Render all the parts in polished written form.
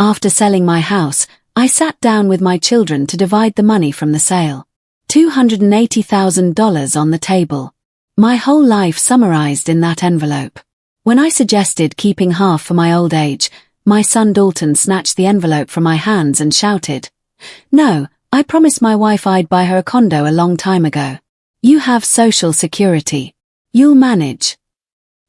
After selling my house, I sat down with my children to divide the money from the sale. $280,000 on the table. My whole life summarized in that envelope. When I suggested keeping half for my old age, my son Dalton snatched the envelope from my hands and shouted, "No, I promised my wife I'd buy her a condo a long time ago. You have Social Security. You'll manage."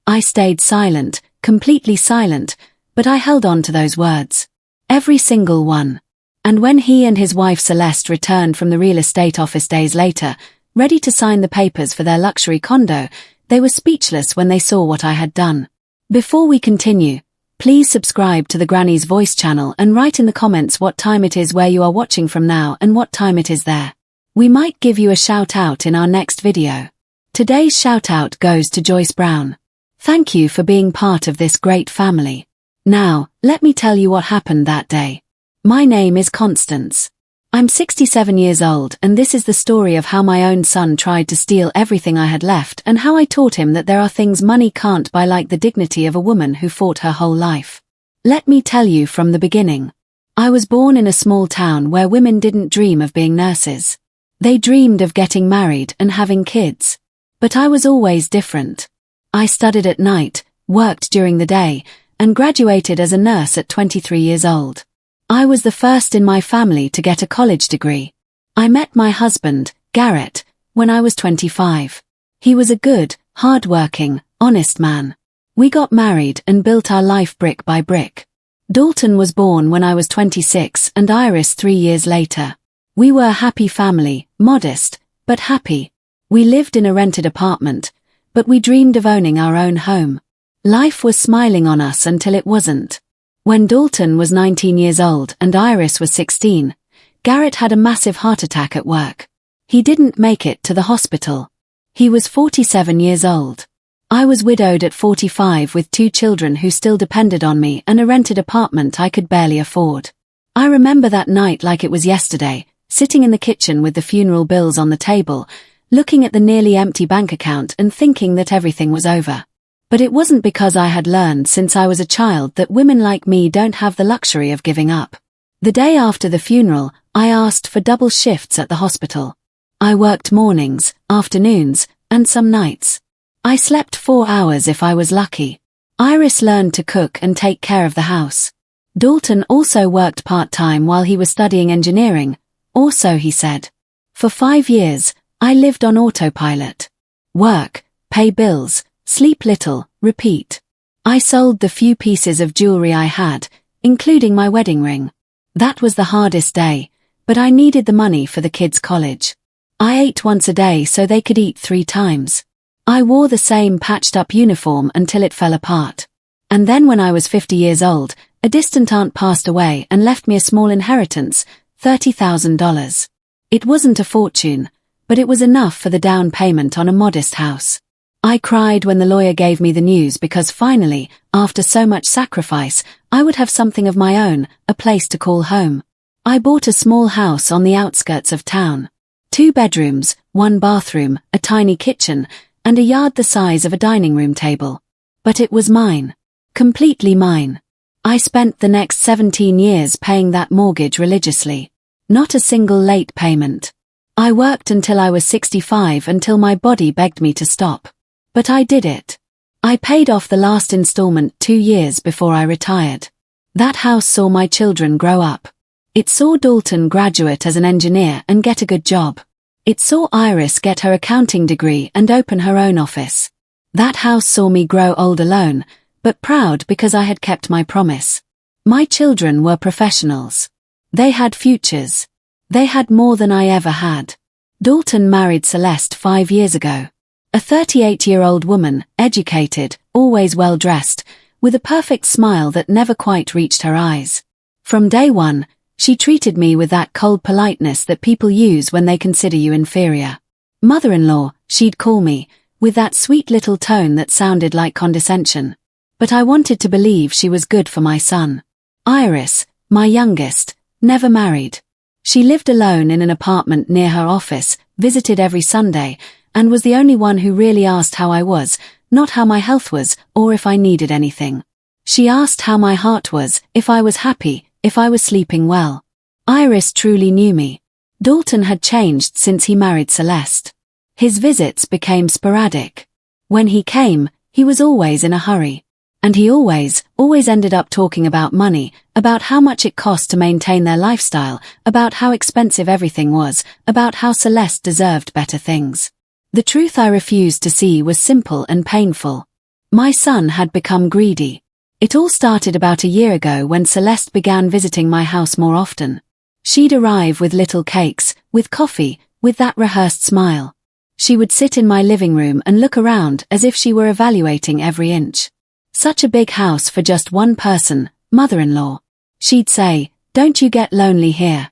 I stayed silent, completely silent, but I held on to those words. Every single one. And when he and his wife Celeste returned from the real estate office days later, ready to sign the papers for their luxury condo, they were speechless when they saw what I had done. Before we continue, please subscribe to the Granny's Voice channel and write in the comments what time it is where you are watching from now and what time it is there. We might give you a shout out in our next video. Today's shout out goes to Joyce Brown. Thank you for being part of this great family. Now, let me tell you what happened that day. My name is Constance. I'm 67 years old, and this is the story of how my own son tried to steal everything I had left and how I taught him that there are things money can't buy, like the dignity of a woman who fought her whole life. Let me tell you from the beginning. I was born in a small town where women didn't dream of being nurses. They dreamed of getting married and having kids. But I was always different. I studied at night, worked during the day, and graduated as a nurse at 23 years old. I was the first in my family to get a college degree. I met my husband, Garrett, when I was 25. He was a good, hard-working, honest man. We got married and built our life brick by brick. Dalton was born when I was 26 and Iris 3 years later. We were a happy family, modest, but happy. We lived in a rented apartment, but we dreamed of owning our own home. Life was smiling on us until it wasn't. When Dalton was 19 years old and Iris was 16, Garrett had a massive heart attack at work. He didn't make it to the hospital. He was 47 years old. I was widowed at 45 with 2 children who still depended on me and a rented apartment I could barely afford. I remember that night like it was yesterday, sitting in the kitchen with the funeral bills on the table, looking at the nearly empty bank account and thinking that everything was over. But it wasn't because I had learned since I was a child that women like me don't have the luxury of giving up. The day after the funeral, I asked for double shifts at the hospital. I worked mornings, afternoons, and some nights. I slept 4 hours if I was lucky. Iris learned to cook and take care of the house. Dalton also worked part-time while he was studying engineering, or so he said. For 5 years, I lived on autopilot. Work, pay bills, sleep little, repeat. I sold the few pieces of jewelry I had, including my wedding ring. That was the hardest day, but I needed the money for the kids' college. I ate once a day so they could eat 3 times. I wore the same patched-up uniform until it fell apart. And then when I was 50 years old, a distant aunt passed away and left me a small inheritance, $30,000. It wasn't a fortune, but it was enough for the down payment on a modest house. I cried when the lawyer gave me the news because finally, after so much sacrifice, I would have something of my own, a place to call home. I bought a small house on the outskirts of town. 2 bedrooms, 1 bathroom, a tiny kitchen, and a yard the size of a dining room table. But it was mine. Completely mine. I spent the next 17 years paying that mortgage religiously. Not a single late payment. I worked until I was 65 until my body begged me to stop. But I did it. I paid off the last installment 2 years before I retired. That house saw my children grow up. It saw Dalton graduate as an engineer and get a good job. It saw Iris get her accounting degree and open her own office. That house saw me grow old alone, but proud because I had kept my promise. My children were professionals. They had futures. They had more than I ever had. Dalton married Celeste 5 years ago. A 38-year-old woman, educated, always well-dressed, with a perfect smile that never quite reached her eyes. From day one, she treated me with that cold politeness that people use when they consider you inferior. Mother-in-law, she'd call me, with that sweet little tone that sounded like condescension. But I wanted to believe she was good for my son. Iris, my youngest, never married. She lived alone in an apartment near her office, visited every Sunday, and was the only one who really asked how I was, not how my health was, or if I needed anything. She asked how my heart was, if I was happy, if I was sleeping well. Iris truly knew me. Dalton had changed since he married Celeste. His visits became sporadic. When he came, he was always in a hurry. And he always ended up talking about money, about how much it cost to maintain their lifestyle, about how expensive everything was, about how Celeste deserved better things. The truth I refused to see was simple and painful. My son had become greedy. It all started about a year ago when Celeste began visiting my house more often. She'd arrive with little cakes, with coffee, with that rehearsed smile. She would sit in my living room and look around as if she were evaluating every inch. Such a big house for just one person, mother-in-law. She'd say, "Don't you get lonely here?"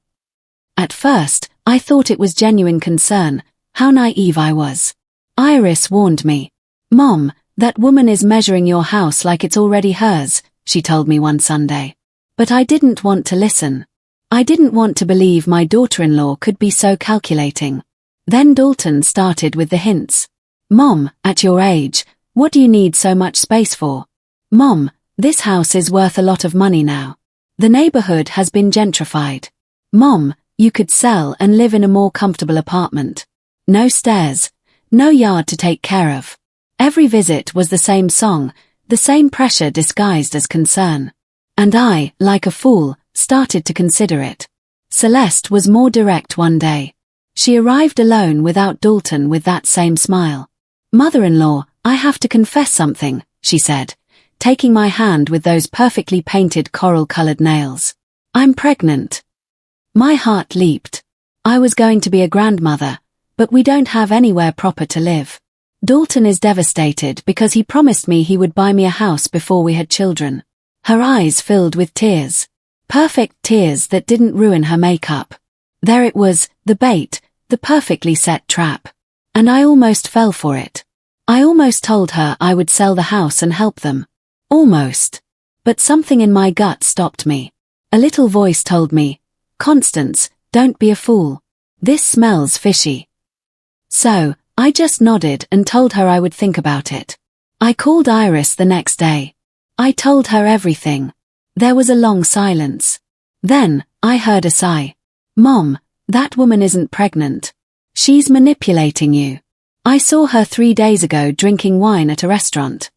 At first, I thought it was genuine concern. How naive I was. Iris warned me. "Mom, that woman is measuring your house like it's already hers," she told me one Sunday. But I didn't want to listen. I didn't want to believe my daughter-in-law could be so calculating. Then Dalton started with the hints. "Mom, at your age, what do you need so much space for? Mom, this house is worth a lot of money now. The neighborhood has been gentrified. Mom, you could sell and live in a more comfortable apartment. No stairs, no yard to take care of." Every visit was the same song, the same pressure disguised as concern. And I, like a fool, started to consider it. Celeste was more direct one day. She arrived alone without Dalton with that same smile. "Mother-in-law, I have to confess something," she said, taking my hand with those perfectly painted coral-colored nails. "I'm pregnant." My heart leaped. I was going to be a grandmother, but we don't have anywhere proper to live. Dalton is devastated because he promised me he would buy me a house before we had children. Her eyes filled with tears. Perfect tears that didn't ruin her makeup. There it was, the bait, the perfectly set trap. And I almost fell for it. I almost told her I would sell the house and help them. Almost. But something in my gut stopped me. A little voice told me, "Constance, don't be a fool. This smells fishy." So, I just nodded and told her I would think about it. I called Iris the next day. I told her everything. There was a long silence. Then, I heard a sigh. "Mom, that woman isn't pregnant. She's manipulating you. I saw her 3 days ago drinking wine at a restaurant."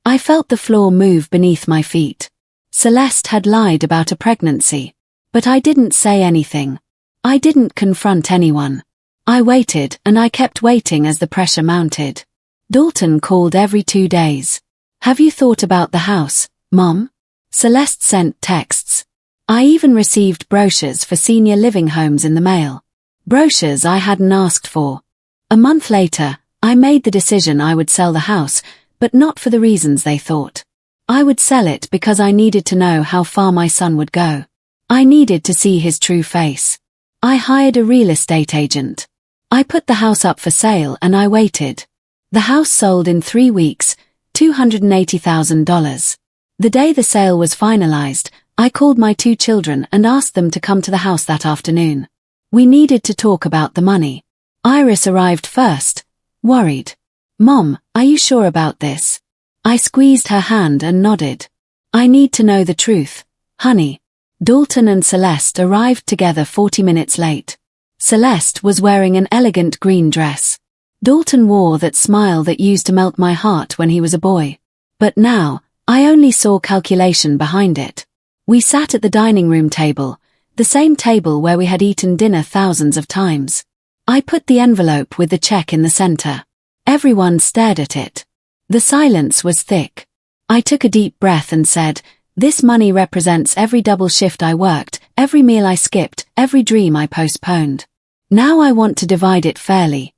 I felt the floor move beneath my feet. Celeste had lied about a pregnancy. But I didn't say anything. I didn't confront anyone. I waited and I kept waiting as the pressure mounted. Dalton called every 2 days. "Have you thought about the house, Mom?" Celeste sent texts. I even received brochures for senior living homes in the mail. Brochures I hadn't asked for. A month later, I made the decision I would sell the house, but not for the reasons they thought. I would sell it because I needed to know how far my son would go. I needed to see his true face. I hired a real estate agent. I put the house up for sale and I waited. The house sold in 3 weeks, $280,000. The day the sale was finalized, I called my 2 children and asked them to come to the house that afternoon. We needed to talk about the money. Iris arrived first, worried. "Mom, are you sure about this?" I squeezed her hand and nodded. "I need to know the truth, honey." Dalton and Celeste arrived together 40 minutes late. Celeste was wearing an elegant green dress. Dalton wore that smile that used to melt my heart when he was a boy. But now, I only saw calculation behind it. We sat at the dining room table, the same table where we had eaten dinner thousands of times. I put the envelope with the check in the center. Everyone stared at it. The silence was thick. I took a deep breath and said, "This money represents every double shift I worked, every meal I skipped, every dream I postponed. Now I want to divide it fairly."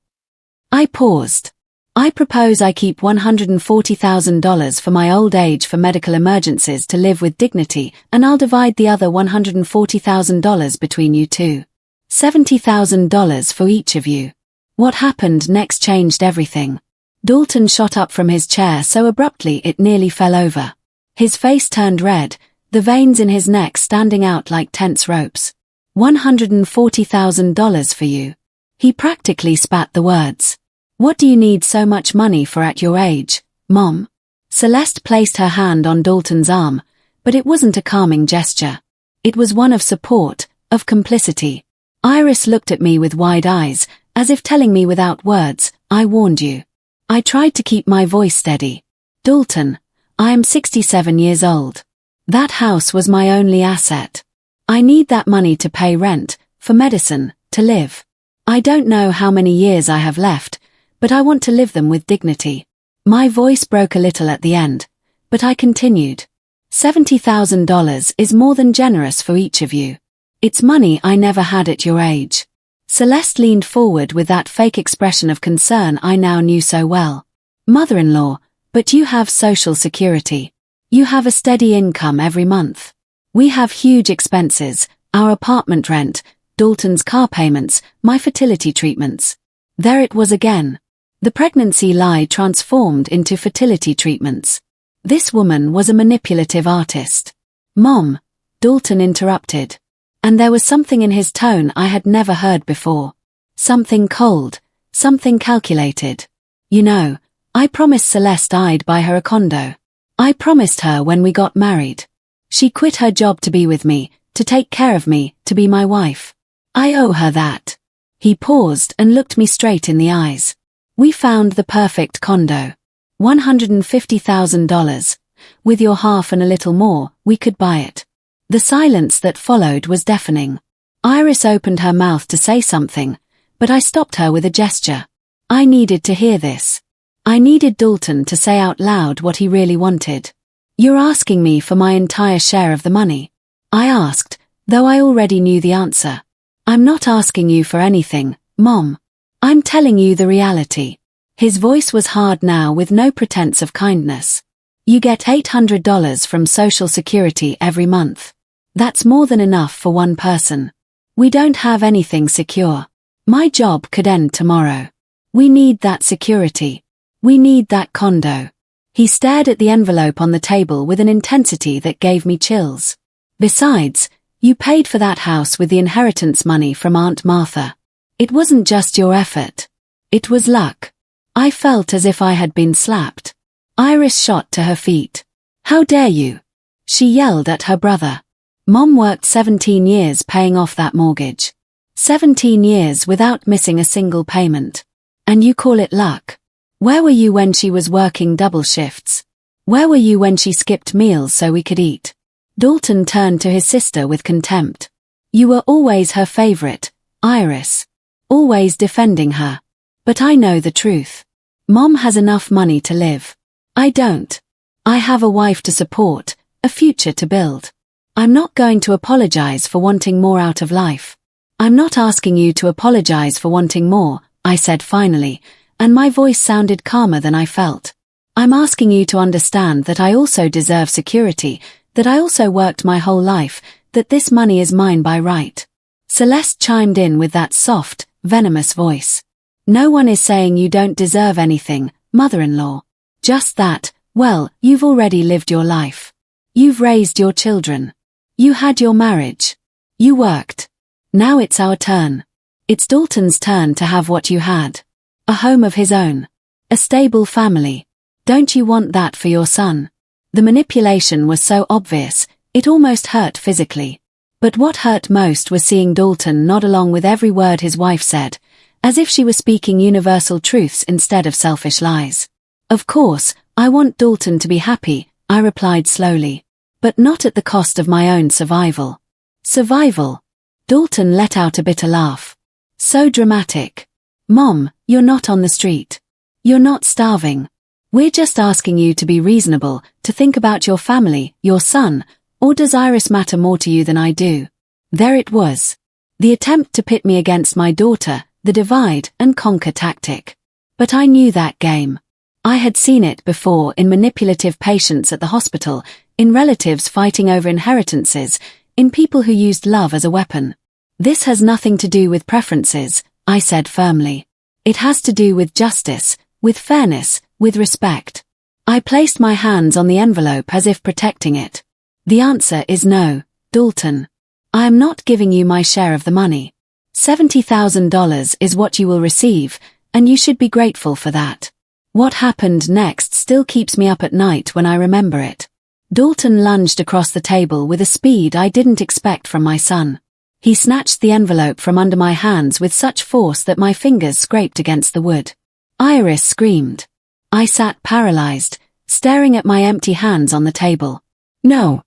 I paused. "I propose I keep $140,000 for my old age for medical emergencies to live with dignity, and I'll divide the other $140,000 between you two. $70,000 for each of you." What happened next changed everything. Dalton shot up from his chair so abruptly it nearly fell over. His face turned red, the veins in his neck standing out like tense ropes. $140,000 for you. He practically spat the words. "What do you need so much money for at your age, Mom?" Celeste placed her hand on Dalton's arm, but it wasn't a calming gesture. It was one of support, of complicity. Iris looked at me with wide eyes, as if telling me without words, I warned you. I tried to keep my voice steady. Dalton, I am 67 years old. That house was my only asset. I need that money to pay rent, for medicine, to live. I don't know how many years I have left, but I want to live them with dignity. My voice broke a little at the end, but I continued. $70,000 is more than generous for each of you. It's money I never had at your age. Celeste leaned forward with that fake expression of concern I now knew so well. Mother-in-law, but you have Social Security. You have a steady income every month. We have huge expenses, our apartment rent, Dalton's car payments, my fertility treatments. There it was again. The pregnancy lie transformed into fertility treatments. This woman was a manipulative artist. Mom, Dalton interrupted. And there was something in his tone I had never heard before. Something cold, something calculated. You know, I promised Celeste I'd buy her a condo. I promised her when we got married. She quit her job to be with me, to take care of me, to be my wife. I owe her that. He paused and looked me straight in the eyes. We found the perfect condo. $150,000. With your half and a little more, we could buy it. The silence that followed was deafening. Iris opened her mouth to say something, but I stopped her with a gesture. I needed to hear this. I needed Dalton to say out loud what he really wanted. You're asking me for my entire share of the money? I asked, though I already knew the answer. I'm not asking you for anything, Mom. I'm telling you the reality. His voice was hard now with no pretense of kindness. You get $800 from Social Security every month. That's more than enough for one person. We don't have anything secure. My job could end tomorrow. We need that security. We need that condo. He stared at the envelope on the table with an intensity that gave me chills. Besides, you paid for that house with the inheritance money from Aunt Martha. It wasn't just your effort. It was luck. I felt as if I had been slapped. Iris shot to her feet. How dare you? She yelled at her brother. Mom worked 17 years paying off that mortgage. 17 years without missing a single payment. And you call it luck? Where were you when she was working double shifts? Where were you when she skipped meals so we could eat? Dalton turned to his sister with contempt. You were always her favorite, Iris. Always defending her. But I know the truth. Mom has enough money to live. I don't. I have a wife to support, a future to build. I'm not going to apologize for wanting more out of life. I'm not asking you to apologize for wanting more, I said finally, and my voice sounded calmer than I felt. I'm asking you to understand that I also deserve security, that I also worked my whole life, that this money is mine by right. Celeste chimed in with that soft, venomous voice. No one is saying you don't deserve anything, mother-in-law. Just that, well, you've already lived your life. You've raised your children. You had your marriage. You worked. Now it's our turn. It's Dalton's turn to have what you had. A home of his own. A stable family. Don't you want that for your son? The manipulation was so obvious, it almost hurt physically. But what hurt most was seeing Dalton nod along with every word his wife said, as if she was speaking universal truths instead of selfish lies. Of course, I want Dalton to be happy, I replied slowly. But not at the cost of my own survival. Survival? Dalton let out a bitter laugh. So dramatic. Mom, you're not on the street. You're not starving. We're just asking you to be reasonable, to think about your family, your son, or does Iris matter more to you than I do? There it was. The attempt to pit me against my daughter, the divide and conquer tactic. But I knew that game. I had seen it before in manipulative patients at the hospital, in relatives fighting over inheritances, in people who used love as a weapon. This has nothing to do with preferences, I said firmly. It has to do with justice, with fairness, with respect. I placed my hands on the envelope as if protecting it. The answer is no, Dalton. I am not giving you my share of the money. $70,000 is what you will receive, and you should be grateful for that. What happened next still keeps me up at night when I remember it. Dalton lunged across the table with a speed I didn't expect from my son. He snatched the envelope from under my hands with such force that my fingers scraped against the wood. Iris screamed. I sat paralyzed, staring at my empty hands on the table. "No!"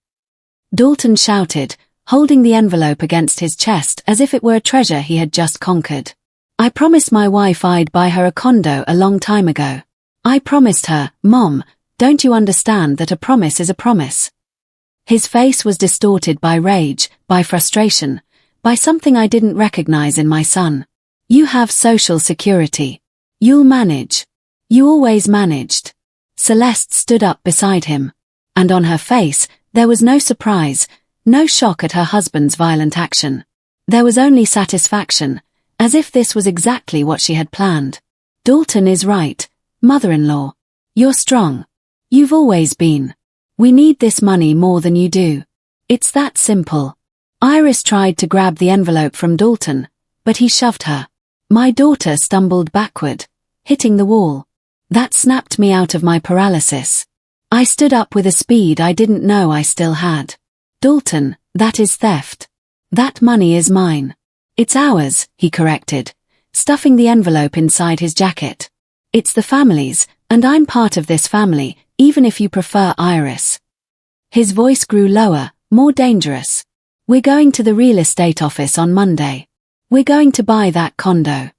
Dalton shouted, holding the envelope against his chest as if it were a treasure he had just conquered. "I promised my wife I'd buy her a condo a long time ago. I promised her, Mom, don't you understand that a promise is a promise?" His face was distorted by rage, by frustration, by something I didn't recognize in my son. "You have social security. You'll manage. You always managed." Celeste stood up beside him. And on her face, there was no surprise, no shock at her husband's violent action. There was only satisfaction, as if this was exactly what she had planned. "Dalton is right, mother-in-law. You're strong. You've always been. We need this money more than you do. It's that simple." Iris tried to grab the envelope from Dalton, but he shoved her. My daughter stumbled backward, hitting the wall. That snapped me out of my paralysis. I stood up with a speed I didn't know I still had. "Dalton, that is theft. That money is mine." "It's ours," he corrected, stuffing the envelope inside his jacket. "It's the family's, and I'm part of this family, even if you prefer Iris." His voice grew lower, more dangerous. "We're going to the real estate office on Monday. We're going to buy that condo.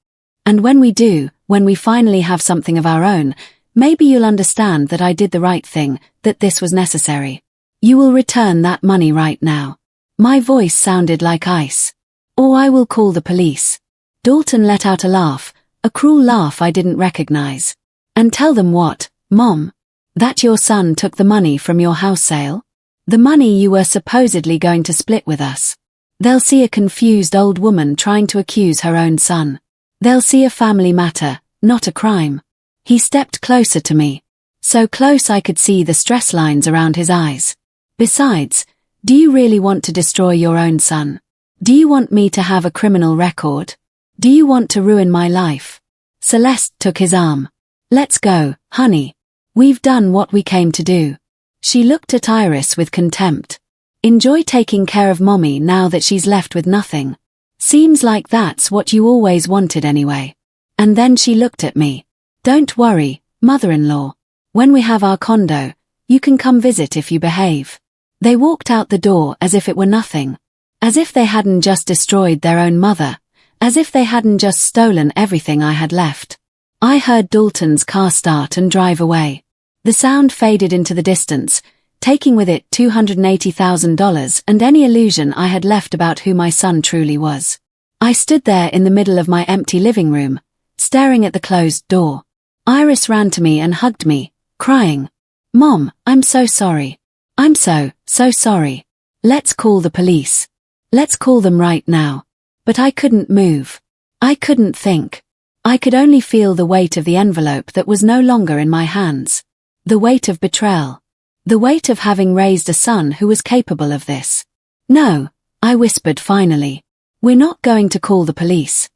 And when we do, when we finally have something of our own, maybe you'll understand that I did the right thing, that this was necessary. You will return that money right now." My voice sounded like ice. "Or I will call the police." Dalton let out a laugh, a cruel laugh I didn't recognize. "And tell them what, Mom? That your son took the money from your house sale? The money you were supposedly going to split with us. They'll see a confused old woman trying to accuse her own son. They'll see a family matter, not a crime." He stepped closer to me, so close I could see the stress lines around his eyes. "Besides, do you really want to destroy your own son? Do you want me to have a criminal record? Do you want to ruin my life?" Celeste took his arm. "Let's go, honey. We've done what we came to do." She looked at Iris with contempt. "Enjoy taking care of Mommy now that she's left with nothing. Seems like that's what you always wanted anyway." And then she looked at me. "Don't worry, mother-in-law. When we have our condo, you can come visit if you behave." They walked out the door as if it were nothing. As if they hadn't just destroyed their own mother. As if they hadn't just stolen everything I had left. I heard Dalton's car start and drive away. The sound faded into the distance, taking with it $280,000 and any illusion I had left about who my son truly was. I stood there in the middle of my empty living room, staring at the closed door. Iris ran to me and hugged me, crying, "Mom, I'm so sorry. I'm so sorry. Let's call the police. Let's call them right now." But I couldn't move. I couldn't think. I could only feel the weight of the envelope that was no longer in my hands. The weight of betrayal. The weight of having raised a son who was capable of this. "No," I whispered finally. "We're not going to call the police.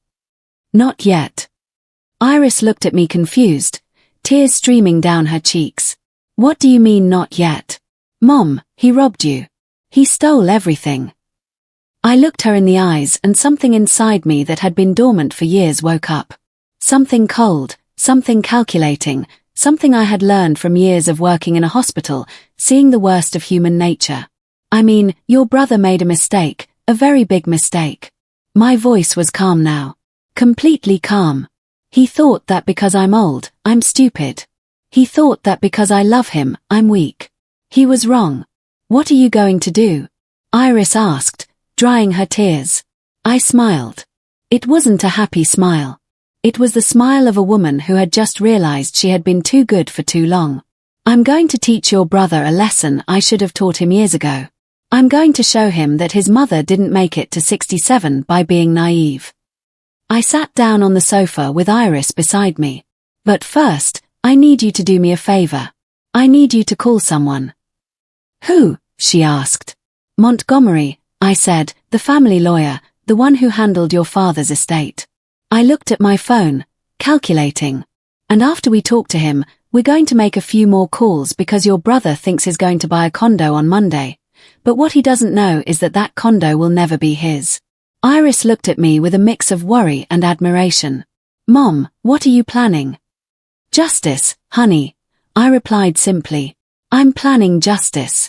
Not yet." Iris looked at me confused, tears streaming down her cheeks. "What do you mean not yet? Mom, he robbed you. He stole everything." I looked her in the eyes and something inside me that had been dormant for years woke up. Something cold, something calculating, something I had learned from years of working in a hospital, seeing the worst of human nature. "I mean, your brother made a mistake, a very big mistake." My voice was calm now. Completely calm. He thought that because I'm old, I'm stupid. He thought that because I love him, I'm weak. He was wrong. "What are you going to do?" Iris asked, drying her tears. I smiled. It wasn't a happy smile. It was the smile of a woman who had just realized she had been too good for too long. "I'm going to teach your brother a lesson I should have taught him years ago. I'm going to show him that his mother didn't make it to 67 by being naive." I sat down on the sofa with Iris beside me. "But first, I need you to do me a favor. I need you to call someone." "Who?" she asked. "Montgomery," I said, "the family lawyer, the one who handled your father's estate." I looked at my phone, calculating. "And after we talk to him, We're going to make a few more calls because your brother thinks he's going to buy a condo on Monday. But what he doesn't know is that that condo will never be his. Iris looked at me with a mix of worry and admiration. Mom, what are you planning? Justice, honey, I replied simply. I'm planning justice.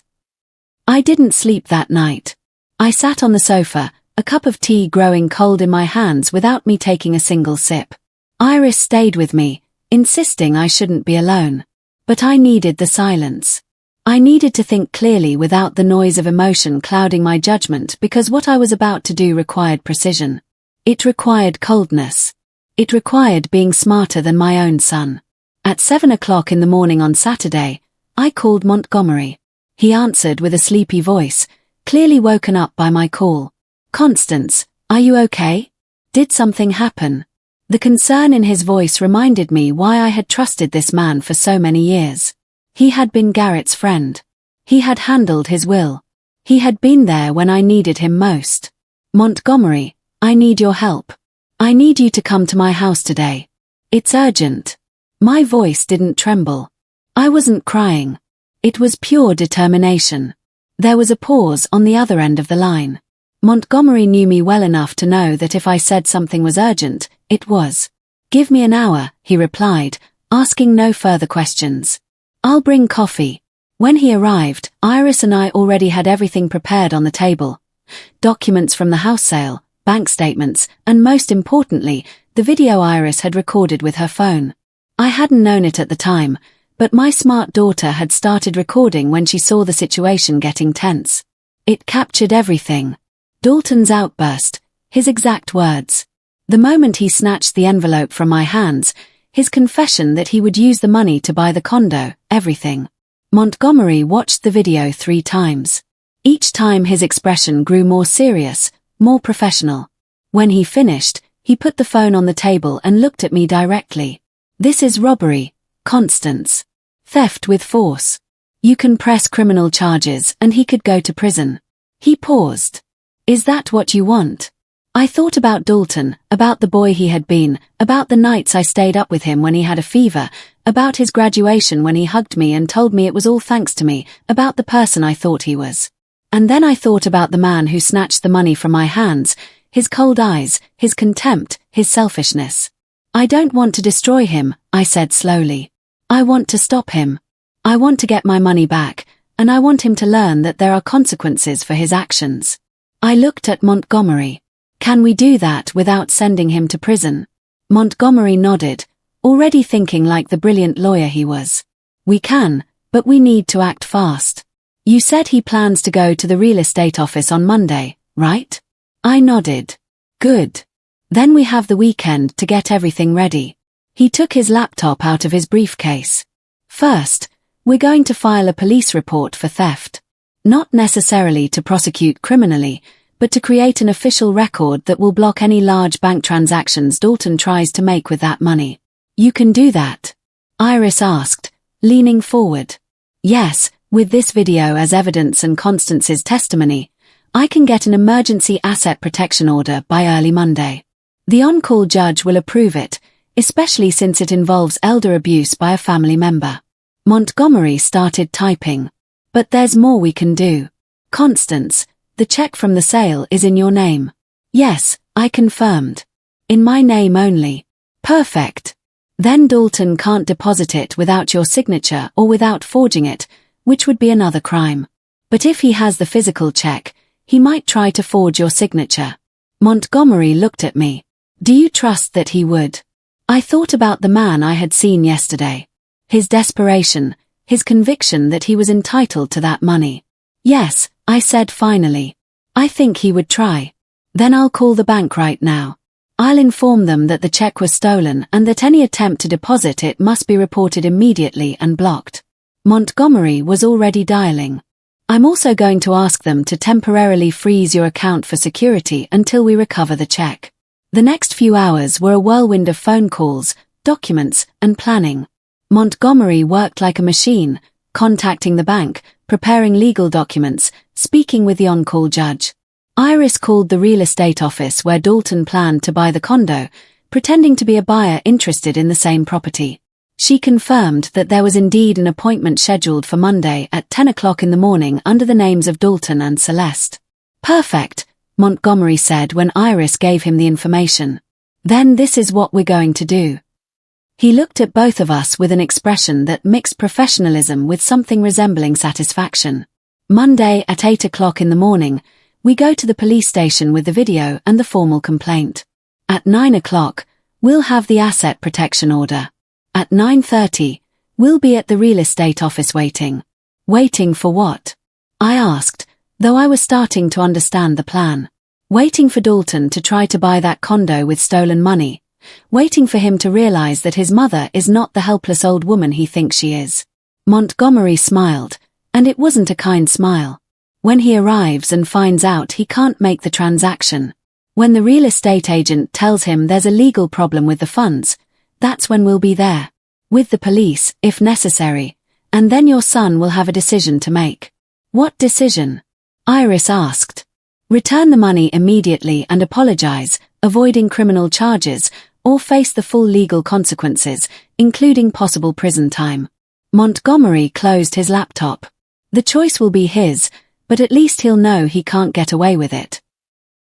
I didn't sleep that night. I sat on the sofa, a cup of tea growing cold in my hands without me taking a single sip. Iris stayed with me, insisting I shouldn't be alone. But I needed the silence. I needed to think clearly without the noise of emotion clouding my judgment because what I was about to do required precision. It required coldness. It required being smarter than my own son. At 7 o'clock in the morning on Saturday, I called Montgomery. He answered with a sleepy voice, clearly woken up by my call. Constance, are you okay? Did something happen? The concern in his voice reminded me why I had trusted this man for so many years. He had been Garrett's friend. He had handled his will. He had been there when I needed him most. Montgomery, I need your help. I need you to come to my house today. It's urgent. My voice didn't tremble. I wasn't crying. It was pure determination. There was a pause on the other end of the line. Montgomery knew me well enough to know that if I said something was urgent, it was. Give me an hour, he replied, asking no further questions. I'll bring coffee. When he arrived, Iris and I already had everything prepared on the table. Documents from the house sale, bank statements, and most importantly, the video Iris had recorded with her phone. I hadn't known it at the time, but my smart daughter had started recording when she saw the situation getting tense. It captured everything. Dalton's outburst, his exact words. The moment he snatched the envelope from my hands, his confession that he would use the money to buy the condo, everything. Montgomery watched the video 3 times. Each time his expression grew more serious, more professional. When he finished, he put the phone on the table and looked at me directly. This is robbery, Constance. Theft with force. You can press criminal charges and he could go to prison. He paused. Is that what you want? I thought about Dalton, about the boy he had been, about the nights I stayed up with him when he had a fever, about his graduation when he hugged me and told me it was all thanks to me, about the person I thought he was. And then I thought about the man who snatched the money from my hands, his cold eyes, his contempt, his selfishness. I don't want to destroy him, I said slowly. I want to stop him. I want to get my money back, and I want him to learn that there are consequences for his actions. I looked at Montgomery. Can we do that without sending him to prison? Montgomery nodded, already thinking like the brilliant lawyer he was. We can, but we need to act fast. You said he plans to go to the real estate office on Monday, right? I nodded. Good. Then we have the weekend to get everything ready. He took his laptop out of his briefcase. First, we're going to file a police report for theft. Not necessarily to prosecute criminally, but to create an official record that will block any large bank transactions Dalton tries to make with that money. You can do that? Iris asked, leaning forward. Yes, with this video as evidence and Constance's testimony, I can get an emergency asset protection order by early Monday. The on-call judge will approve it, especially since it involves elder abuse by a family member. Montgomery started typing. But there's more we can do. Constance, the check from the sale is in your name. Yes, I confirmed. In my name only. Perfect. Then Dalton can't deposit it without your signature or without forging it, which would be another crime. But if he has the physical check, he might try to forge your signature. Montgomery looked at me. Do you trust that he would? I thought about the man I had seen yesterday. His desperation, his conviction that he was entitled to that money. Yes, I said finally. I think he would try. Then I'll call the bank right now. I'll inform them that the check was stolen and that any attempt to deposit it must be reported immediately and blocked. Montgomery was already dialing. I'm also going to ask them to temporarily freeze your account for security until we recover the check. The next few hours were a whirlwind of phone calls, documents, and planning. Montgomery worked like a machine, contacting the bank, preparing legal documents, speaking with the on-call judge. Iris called the real estate office where Dalton planned to buy the condo, pretending to be a buyer interested in the same property. She confirmed that there was indeed an appointment scheduled for Monday at 10 o'clock in the morning under the names of Dalton and Celeste. Perfect, Montgomery said when Iris gave him the information. Then this is what we're going to do. He looked at both of us with an expression that mixed professionalism with something resembling satisfaction. Monday at 8 o'clock in the morning, we go to the police station with the video and the formal complaint. At 9 o'clock, we'll have the asset protection order. At 9:30, we'll be at the real estate office waiting. Waiting for what? I asked, though I was starting to understand the plan. Waiting for Dalton to try to buy that condo with stolen money. Waiting for him to realize that his mother is not the helpless old woman he thinks she is. Montgomery smiled, and it wasn't a kind smile. When he arrives and finds out he can't make the transaction. When the real estate agent tells him there's a legal problem with the funds, that's when we'll be there. With the police, if necessary, and then your son will have a decision to make. What decision? Iris asked. Return the money immediately and apologize, avoiding criminal charges, or face the full legal consequences, including possible prison time. Montgomery closed his laptop. The choice will be his, but at least he'll know he can't get away with it.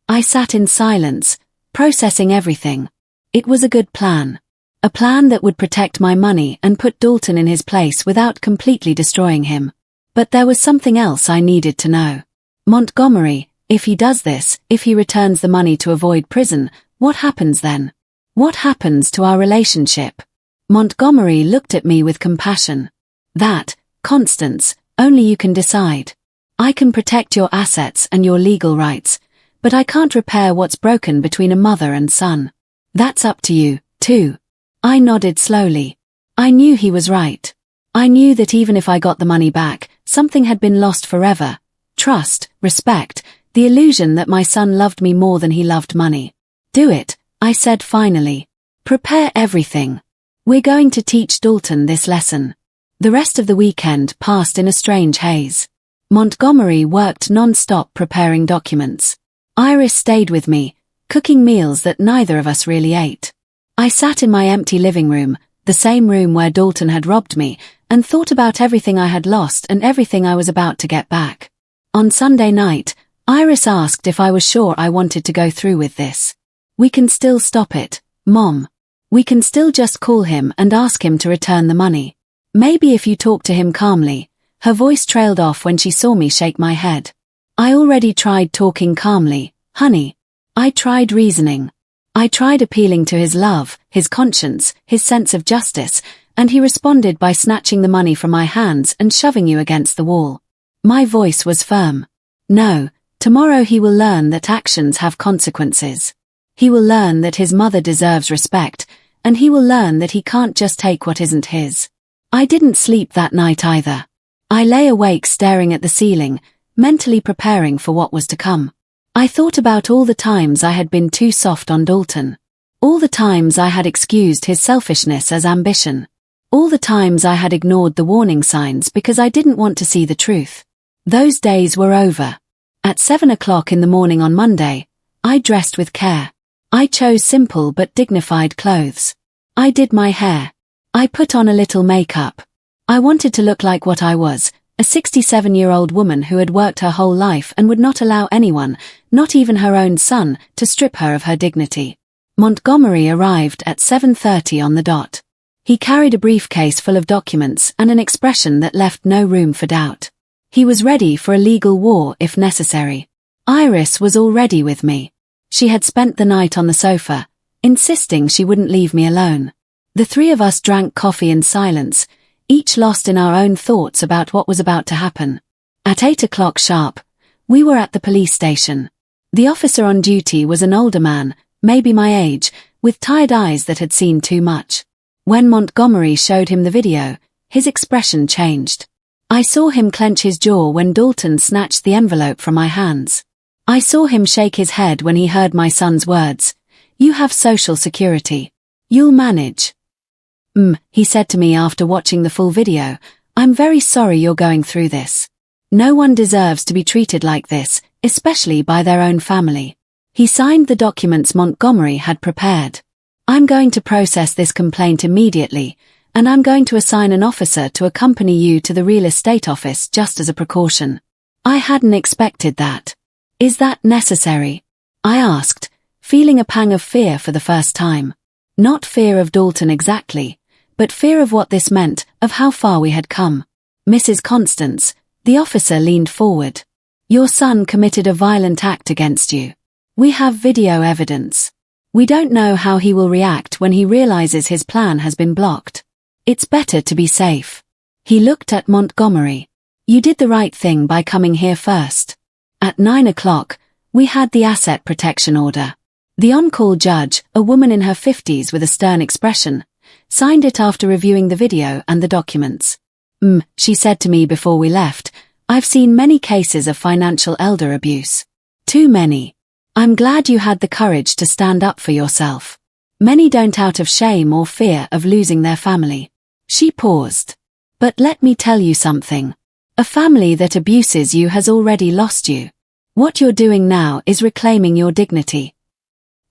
I sat in silence, processing everything. It was a good plan. A plan that would protect my money and put Dalton in his place without completely destroying him. But there was something else I needed to know. Montgomery, if he does this, if he returns the money to avoid prison, what happens then? What happens to our relationship? Montgomery looked at me with compassion. That, Constance, only you can decide. I can protect your assets and your legal rights, but I can't repair what's broken between a mother and son. That's up to you, too. I nodded slowly. I knew he was right. I knew that even if I got the money back, something had been lost forever. Trust, respect, the illusion that my son loved me more than he loved money. Do it, I said finally. Prepare everything. We're going to teach Dalton this lesson. The rest of the weekend passed in a strange haze. Montgomery worked non-stop preparing documents. Iris stayed with me, cooking meals that neither of us really ate. I sat in my empty living room, the same room where Dalton had robbed me, and thought about everything I had lost and everything I was about to get back. On Sunday night, Iris asked if I was sure I wanted to go through with this. We can still stop it, Mom. We can still just call him and ask him to return the money. Maybe if you talk to him calmly. Her voice trailed off when she saw me shake my head. I already tried talking calmly, honey. I tried reasoning. I tried appealing to his love, his conscience, his sense of justice, and he responded by snatching the money from my hands and shoving you against the wall. My voice was firm. No, tomorrow he will learn that actions have consequences. He will learn that his mother deserves respect, and he will learn that he can't just take what isn't his. I didn't sleep that night either. I lay awake staring at the ceiling, mentally preparing for what was to come. I thought about all the times I had been too soft on Dalton. All the times I had excused his selfishness as ambition. All the times I had ignored the warning signs because I didn't want to see the truth. Those days were over. At 7 o'clock in the morning on Monday, I dressed with care. I chose simple but dignified clothes. I did my hair. I put on a little makeup. I wanted to look like what I was, a 67-year-old woman who had worked her whole life and would not allow anyone, not even her own son, to strip her of her dignity. Montgomery arrived at 7:30 on the dot. He carried a briefcase full of documents and an expression that left no room for doubt. He was ready for a legal war if necessary. Iris was already with me. She had spent the night on the sofa, insisting she wouldn't leave me alone. The three of us drank coffee in silence, each lost in our own thoughts about what was about to happen. At 8 o'clock sharp, we were at the police station. The officer on duty was an older man, maybe my age, with tired eyes that had seen too much. When Montgomery showed him the video, his expression changed. I saw him clench his jaw when Dalton snatched the envelope from my hands. I saw him shake his head when he heard my son's words. You have Social Security. You'll manage. He said to me after watching the full video, I'm very sorry you're going through this. No one deserves to be treated like this, especially by their own family. He signed the documents Montgomery had prepared. I'm going to process this complaint immediately, And I'm going to assign an officer to accompany you to the real estate office just as a precaution. I hadn't expected that. Is that necessary? I asked, feeling a pang of fear for the first time. Not fear of Dalton exactly, but fear of what this meant, of how far we had come. Mrs. Constance, the officer leaned forward. Your son committed a violent act against you. We have video evidence. We don't know how he will react when he realizes his plan has been blocked. It's better to be safe. He looked at Montgomery. You did the right thing by coming here first. At 9 o'clock, we had the asset protection order. The on-call judge, a woman in her 50s with a stern expression, signed it after reviewing the video and the documents. She said to me before we left, I've seen many cases of financial elder abuse. Too many. I'm glad you had the courage to stand up for yourself. Many don't out of shame or fear of losing their family. She paused. But let me tell you something. A family that abuses you has already lost you. What you're doing now is reclaiming your dignity.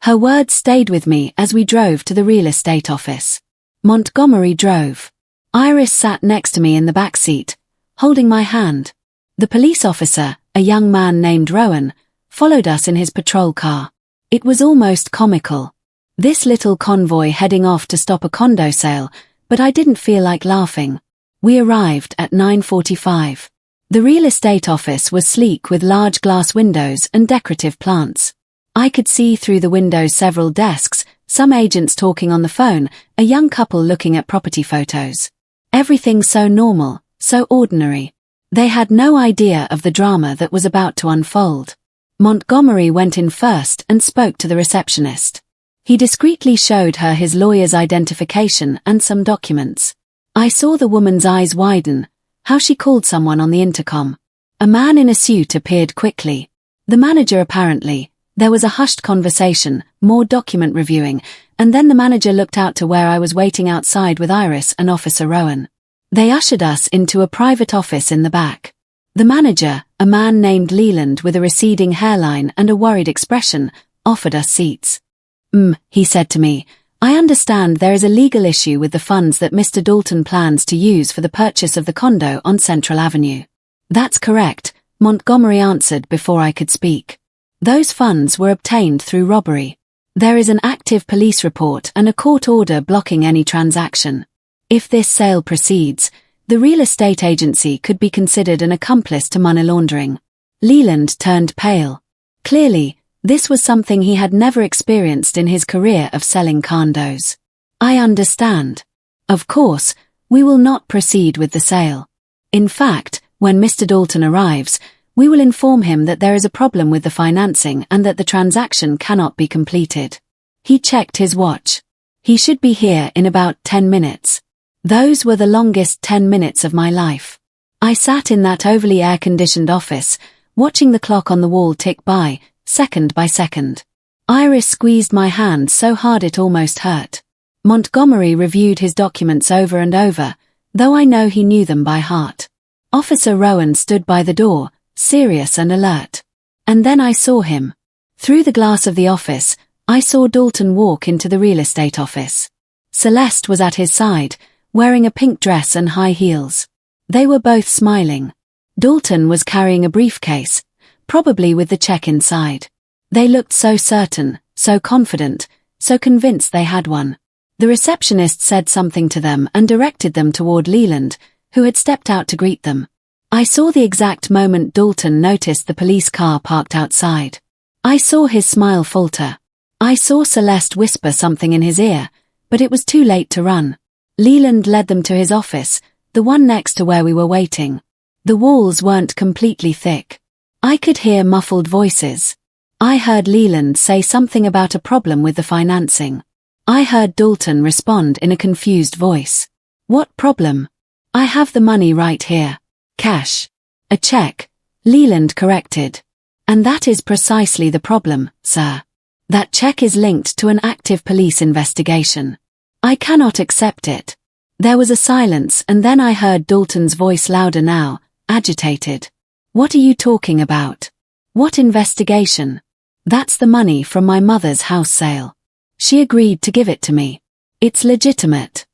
Her words stayed with me as we drove to the real estate office. Montgomery drove. Iris sat next to me in the back seat, holding my hand. The police officer, a young man named Rowan, followed us in his patrol car. It was almost comical. This little convoy heading off to stop a condo sale, but I didn't feel like laughing. We arrived at 9:45. The real estate office was sleek with large glass windows and decorative plants. I could see through the windows several desks, some agents talking on the phone, a young couple looking at property photos. Everything so normal, so ordinary. They had no idea of the drama that was about to unfold. Montgomery went in first and spoke to the receptionist. He discreetly showed her his lawyer's identification and some documents. I saw the woman's eyes widen, how she called someone on the intercom. A man in a suit appeared quickly. The manager apparently. There was a hushed conversation, more document reviewing, and then the manager looked out to where I was waiting outside with Iris and Officer Rowan. They ushered us into a private office in the back. The manager, a man named Leland with a receding hairline and a worried expression, offered us seats. He said to me, I understand there is a legal issue with the funds that Mr. Dalton plans to use for the purchase of the condo on Central Avenue. That's correct, Montgomery answered before I could speak. Those funds were obtained through robbery. There is an active police report and a court order blocking any transaction. If this sale proceeds, the real estate agency could be considered an accomplice to money laundering. Leland turned pale. Clearly, this was something he had never experienced in his career of selling condos. I understand. Of course, we will not proceed with the sale. In fact, when Mr. Dalton arrives, we will inform him that there is a problem with the financing and that the transaction cannot be completed. He checked his watch. He should be here in about 10 minutes. Those were the longest 10 minutes of my life. I sat in that overly air-conditioned office, watching the clock on the wall tick by, second by second. Iris squeezed my hand so hard it almost hurt. Montgomery reviewed his documents over and over, though I know he knew them by heart. Officer Rowan stood by the door, serious and alert. And then I saw him. Through the glass of the office, I saw Dalton walk into the real estate office. Celeste was at his side, wearing a pink dress and high heels. They were both smiling. Dalton was carrying a briefcase, probably with the check inside. They looked so certain, so confident, so convinced they had one. The receptionist said something to them and directed them toward Leland, who had stepped out to greet them. I saw the exact moment Dalton noticed the police car parked outside. I saw his smile falter. I saw Celeste whisper something in his ear, but it was too late to run. Leland led them to his office, the one next to where we were waiting. The walls weren't completely thick. I could hear muffled voices. I heard Leland say something about a problem with the financing. I heard Dalton respond in a confused voice. What problem? I have the money right here. Cash. A check, Leland corrected. And that is precisely the problem, sir. That check is linked to an active police investigation. I cannot accept it. There was a silence and then I heard Dalton's voice louder now, agitated. What are you talking about? What investigation? That's the money from my mother's house sale. She agreed to give it to me. It's legitimate.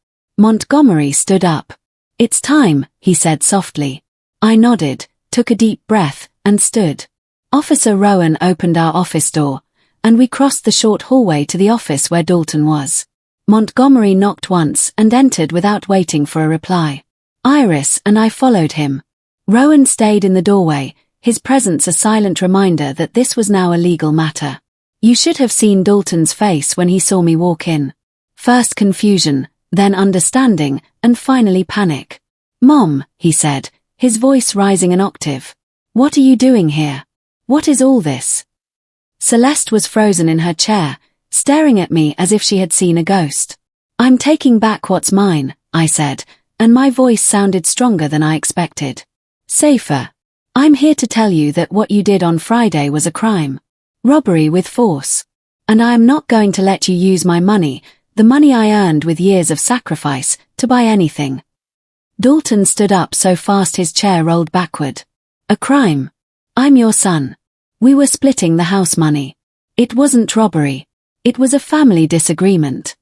Montgomery stood up. "It's time," he said softly. I nodded, took a deep breath, and stood. Officer Rowan opened our office door, and we crossed the short hallway to the office where Dalton was. Montgomery knocked once and entered without waiting for a reply. Iris and I followed him. Rowan stayed in the doorway, his presence a silent reminder that this was now a legal matter. You should have seen Dalton's face when he saw me walk in. First confusion, then understanding, and finally panic. "Mom," he said, his voice rising an octave. "What are you doing here? What is all this?" Celeste was frozen in her chair, staring at me as if she had seen a ghost. "I'm taking back what's mine," I said, and my voice sounded stronger than I expected. "Safer. I'm here to tell you that what you did on Friday was a crime. Robbery with force. And I am not going to let you use my money, the money I earned with years of sacrifice, to buy anything." Dalton stood up so fast his chair rolled backward. "A crime? I'm your son. We were splitting the house money. It wasn't robbery. It was a family disagreement."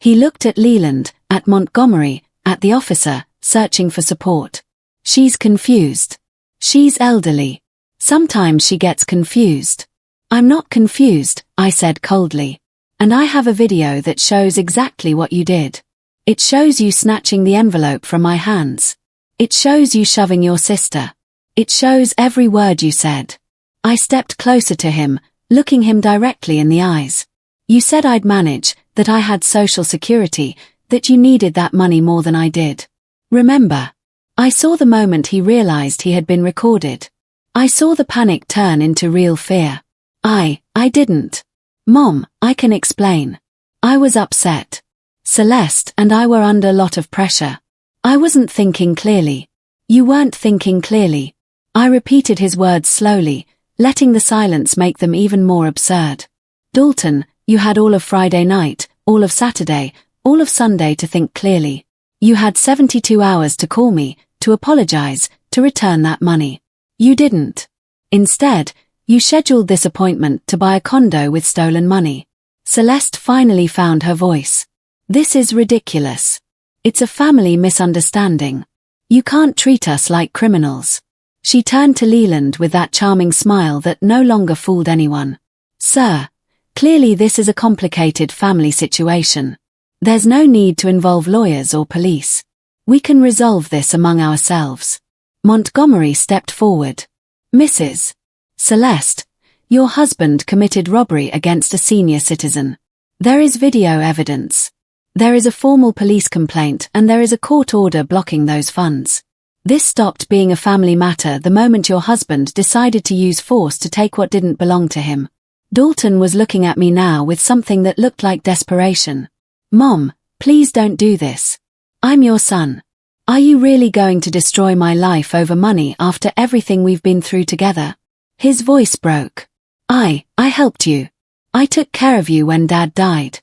He looked at Leland, at Montgomery, at the officer, searching for support. "She's confused. She's elderly. Sometimes she gets confused." "I'm not confused," I said coldly. "And I have a video that shows exactly what you did. It shows you snatching the envelope from my hands. It shows you shoving your sister. It shows every word you said." I stepped closer to him, looking him directly in the eyes. "You said I'd manage, that I had social security, that you needed that money more than I did. Remember?" I saw the moment he realized he had been recorded. I saw the panic turn into real fear. I didn't. "Mom, I can explain. I was upset. Celeste and I were under a lot of pressure. I wasn't thinking clearly. You weren't thinking clearly." I repeated his words slowly, letting the silence make them even more absurd. "Dalton, you had all of Friday night, all of Saturday, all of Sunday to think clearly. You had 72 hours to call me, to apologize, to return that money. You didn't. Instead, you scheduled this appointment to buy a condo with stolen money." Celeste finally found her voice. "This is ridiculous. It's a family misunderstanding. You can't treat us like criminals." She turned to Leland with that charming smile that no longer fooled anyone. "Sir, clearly this is a complicated family situation. There's no need to involve lawyers or police. We can resolve this among ourselves." Montgomery stepped forward. "Mrs. Celeste, your husband committed robbery against a senior citizen. There is video evidence. There is a formal police complaint and there is a court order blocking those funds. This stopped being a family matter the moment your husband decided to use force to take what didn't belong to him." Dalton was looking at me now with something that looked like desperation. "Mom, please don't do this. I'm your son. Are you really going to destroy my life over money after everything we've been through together?" His voice broke. I helped you. I took care of you when Dad died.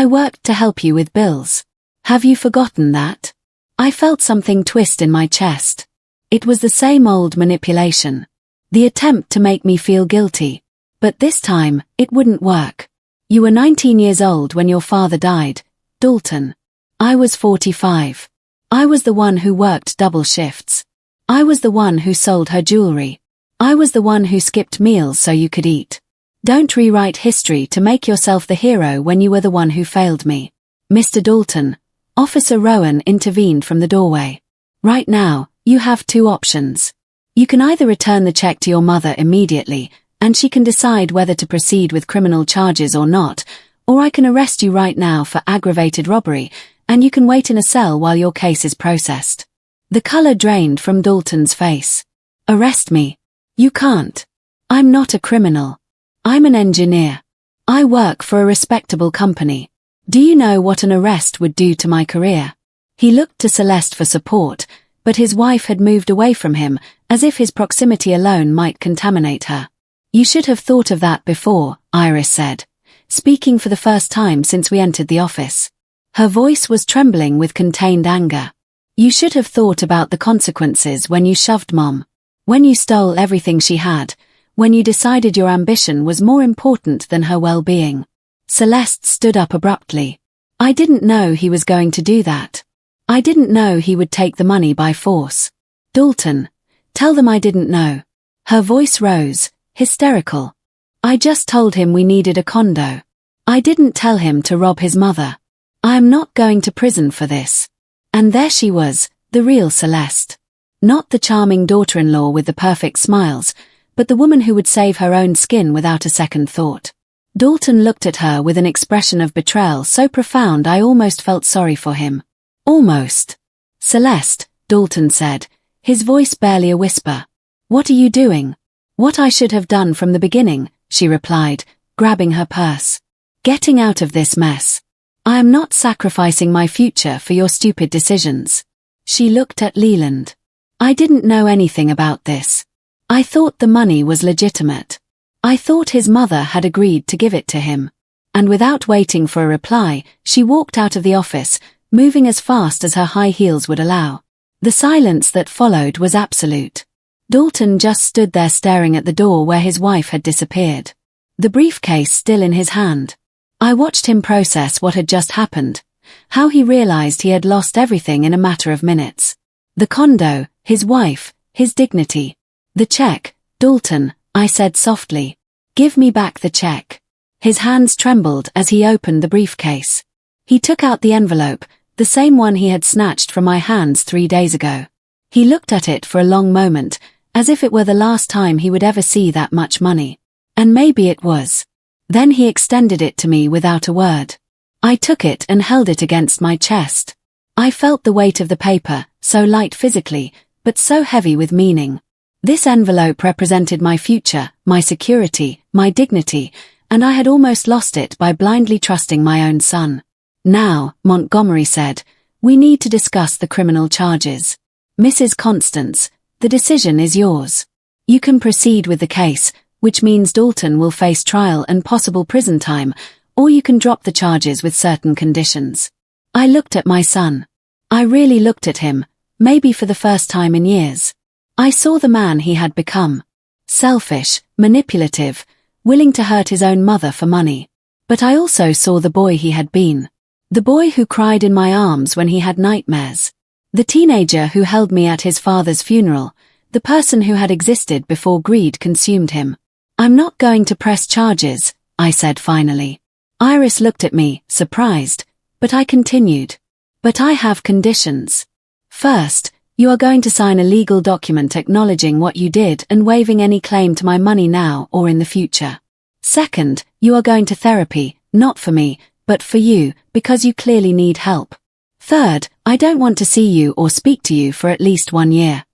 I worked to help you with bills. Have you forgotten that?" I felt something twist in my chest. It was the same old manipulation. The attempt to make me feel guilty. But this time, it wouldn't work. "You were 19 years old when your father died, Dalton. I was 45. I was the one who worked double shifts. I was the one who sold her jewelry. I was the one who skipped meals so you could eat. Don't rewrite history to make yourself the hero when you were the one who failed me." "Mr. Dalton," Officer Rowan intervened from the doorway. "Right now, you have two options. You can either return the check to your mother immediately, and she can decide whether to proceed with criminal charges or not, or I can arrest you right now for aggravated robbery, and you can wait in a cell while your case is processed." The color drained from Dalton's face. "Arrest me? You can't. I'm not a criminal. I'm an engineer. I work for a respectable company. Do you know what an arrest would do to my career?" He looked to Celeste for support, but his wife had moved away from him, as if his proximity alone might contaminate her. "You should have thought of that before," Iris said, speaking for the first time since we entered the office. Her voice was trembling with contained anger. "You should have thought about the consequences when you shoved Mom. When you stole everything she had. When you decided your ambition was more important than her well-being." Celeste stood up abruptly. I didn't know he was going to do that. I didn't know he would take the money by force. Dalton, tell them I didn't know. Her voice rose, hysterical. I just told him we needed a condo. I didn't tell him to rob his mother. I am not going to prison for this. And there she was, the real Celeste. Not the charming daughter-in-law with the perfect smiles, but the woman who would save her own skin without a second thought. Dalton looked at her with an expression of betrayal so profound I almost felt sorry for him. Almost. Celeste, Dalton said, his voice barely a whisper. What are you doing? What I should have done from the beginning, she replied, grabbing her purse. Getting out of this mess. I am not sacrificing my future for your stupid decisions. She looked at Leland. I didn't know anything about this. I thought the money was legitimate. I thought his mother had agreed to give it to him. And without waiting for a reply, she walked out of the office, moving as fast as her high heels would allow. The silence that followed was absolute. Dalton just stood there staring at the door where his wife had disappeared. The briefcase still in his hand. I watched him process what had just happened, how he realized he had lost everything in a matter of minutes. The condo, his wife, his dignity. The check, Dalton, I said softly. Give me back the check. His hands trembled as he opened the briefcase. He took out the envelope, the same one he had snatched from my hands 3 days ago. He looked at it for a long moment, as if it were the last time he would ever see that much money. And maybe it was. Then he extended it to me without a word. I took it and held it against my chest. I felt the weight of the paper, so light physically, but so heavy with meaning. This envelope represented my future, my security, my dignity, and I had almost lost it by blindly trusting my own son. Now, Montgomery said, we need to discuss the criminal charges. Mrs. Constance, the decision is yours. You can proceed with the case, which means Dalton will face trial and possible prison time, or you can drop the charges with certain conditions. I looked at my son. I really looked at him, maybe for the first time in years. I saw the man he had become. Selfish, manipulative, willing to hurt his own mother for money. But I also saw the boy he had been. The boy who cried in my arms when he had nightmares. The teenager who held me at his father's funeral, the person who had existed before greed consumed him. I'm not going to press charges, I said finally. Iris looked at me, surprised, but I continued. But I have conditions. First, you are going to sign a legal document acknowledging what you did and waiving any claim to my money now or in the future. Second, you are going to therapy, not for me, but for you, because you clearly need help. Third, I don't want to see you or speak to you for at least 1 year.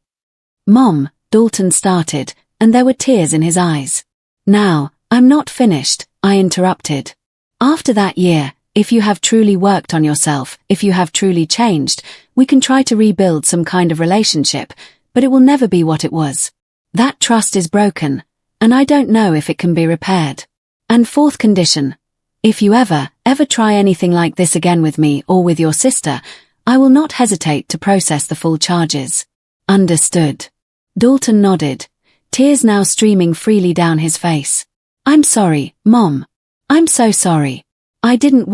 Mom, Dalton started, and there were tears in his eyes. Now, I'm not finished, I interrupted. After that year, if you have truly worked on yourself, if you have truly changed, we can try to rebuild some kind of relationship, but it will never be what it was. That trust is broken, and I don't know if it can be repaired. And fourth condition. If you ever try anything like this again with me or with your sister, I will not hesitate to process the full charges. Understood. Dalton nodded, tears now streaming freely down his face. I'm sorry, Mom. I'm so sorry. I don't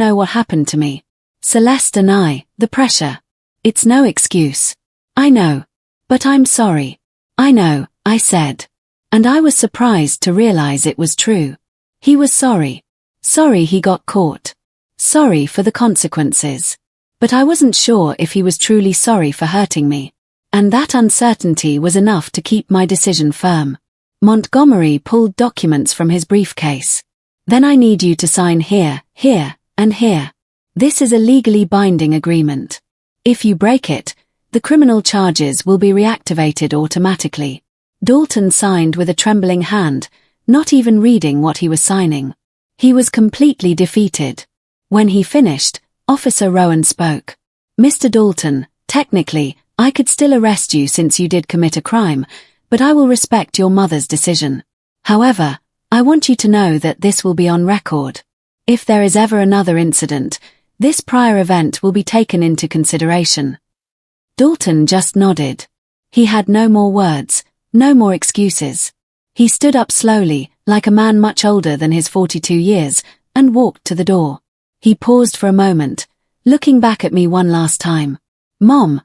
know what happened to me. Celeste and I, the pressure. It's no excuse. I know. But I'm sorry. I know, I said. And I was surprised to realize it was true. He was sorry. Sorry he got caught. Sorry for the consequences. But I wasn't sure if he was truly sorry for hurting me. And that uncertainty was enough to keep my decision firm. Montgomery pulled documents from his briefcase. Then I need you to sign here, here, and here. This is a legally binding agreement. If you break it, the criminal charges will be reactivated automatically. Dalton signed with a trembling hand, not even reading what he was signing. He was completely defeated. When he finished, Officer Rowan spoke. Mr. Dalton, technically, I could still arrest you since you did commit a crime, but I will respect your mother's decision. However, I want you to know that this will be on record. If there is ever another incident, this prior event will be taken into consideration. Dalton just nodded. He had no more words, no more excuses. He stood up slowly, like a man much older than his 42 years, and walked to the door. He paused for a moment, looking back at me one last time. Mom,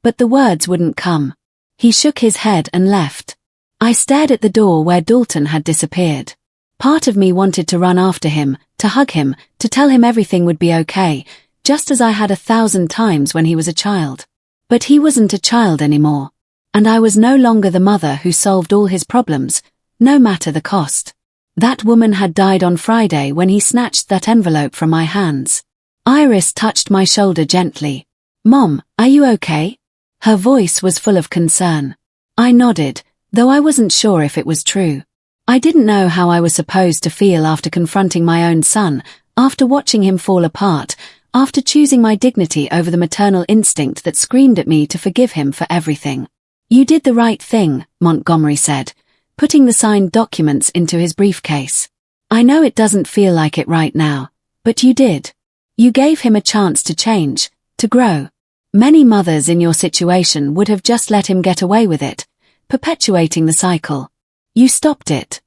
but the words wouldn't come. He shook his head and left. I stared at the door where Dalton had disappeared. Part of me wanted to run after him, to hug him, to tell him everything would be okay, just as I had 1,000 times when he was a child. But he wasn't a child anymore. And I was no longer the mother who solved all his problems, no matter the cost. That woman had died on Friday when he snatched that envelope from my hands. Iris touched my shoulder gently. Mom, are you okay? Her voice was full of concern. I nodded, though I wasn't sure if it was true. I didn't know how I was supposed to feel after confronting my own son, after watching him fall apart, after choosing my dignity over the maternal instinct that screamed at me to forgive him for everything. You did the right thing, Montgomery said, putting the signed documents into his briefcase. I know it doesn't feel like it right now, but you did. You gave him a chance to change, to grow. Many mothers in your situation would have just let him get away with it, perpetuating the cycle. You stopped it.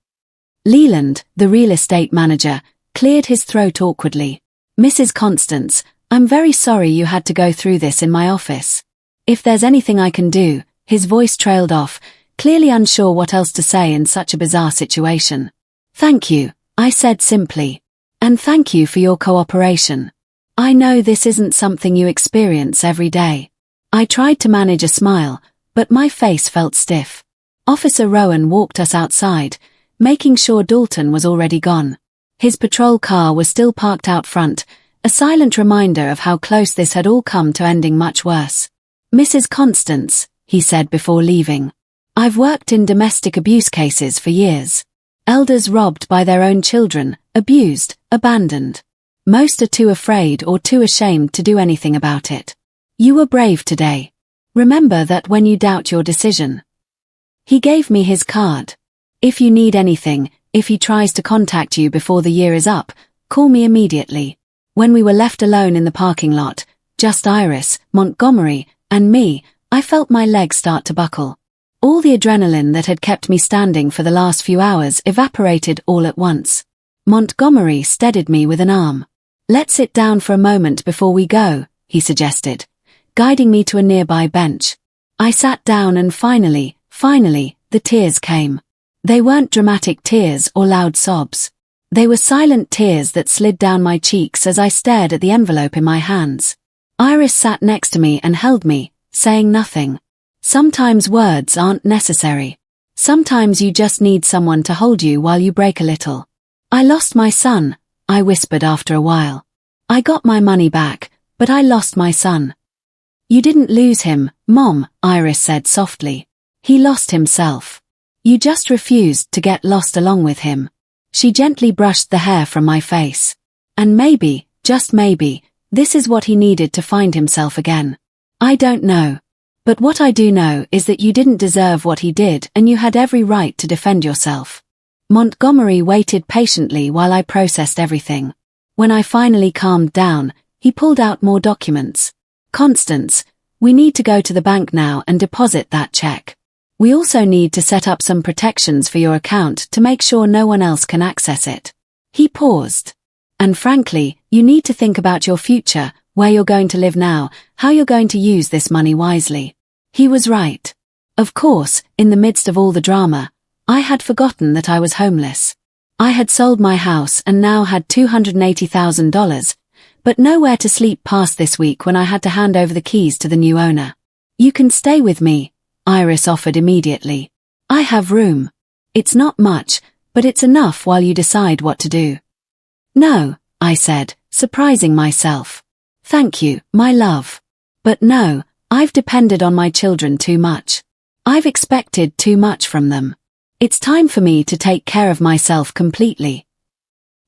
Leland, the real estate manager, cleared his throat awkwardly. Mrs. Constance, I'm very sorry you had to go through this in my office. If there's anything I can do, his voice trailed off, clearly unsure what else to say in such a bizarre situation. Thank you, I said simply. And thank you for your cooperation. I know this isn't something you experience every day. I tried to manage a smile, but my face felt stiff. Officer Rowan walked us outside, making sure Dalton was already gone. His patrol car was still parked out front, a silent reminder of how close this had all come to ending much worse. Mrs. Constance, he said before leaving. I've worked in domestic abuse cases for years. Elders robbed by their own children, abused, abandoned. Most are too afraid or too ashamed to do anything about it. You were brave today. Remember that when you doubt your decision. He gave me his card. If you need anything, if he tries to contact you before the year is up, call me immediately. When we were left alone in the parking lot, just Iris, Montgomery, and me, I felt my legs start to buckle. All the adrenaline that had kept me standing for the last few hours evaporated all at once. Montgomery steadied me with an arm. Let's sit down for a moment before we go, he suggested, guiding me to a nearby bench. I sat down and finally, the tears came. They weren't dramatic tears or loud sobs. They were silent tears that slid down my cheeks as I stared at the envelope in my hands. Iris sat next to me and held me, saying nothing. Sometimes words aren't necessary. Sometimes you just need someone to hold you while you break a little. I lost my son, I whispered after a while. I got my money back, but I lost my son. You didn't lose him, Mom, Iris said softly. He lost himself. You just refused to get lost along with him. She gently brushed the hair from my face. And maybe, just maybe, this is what he needed to find himself again. I don't know. But what I do know is that you didn't deserve what he did and you had every right to defend yourself. Montgomery waited patiently while I processed everything. When I finally calmed down, he pulled out more documents. Constance, we need to go to the bank now and deposit that check. We also need to set up some protections for your account to make sure no one else can access it. He paused. And frankly, you need to think about your future, where you're going to live now, how you're going to use this money wisely. He was right. Of course, in the midst of all the drama, I had forgotten that I was homeless. I had sold my house and now had $280,000, but nowhere to sleep past this week when I had to hand over the keys to the new owner. You can stay with me, Iris offered immediately. I have room. It's not much, but it's enough while you decide what to do. No, I said, surprising myself. Thank you, my love. But no, I've depended on my children too much. I've expected too much from them. It's time for me to take care of myself completely.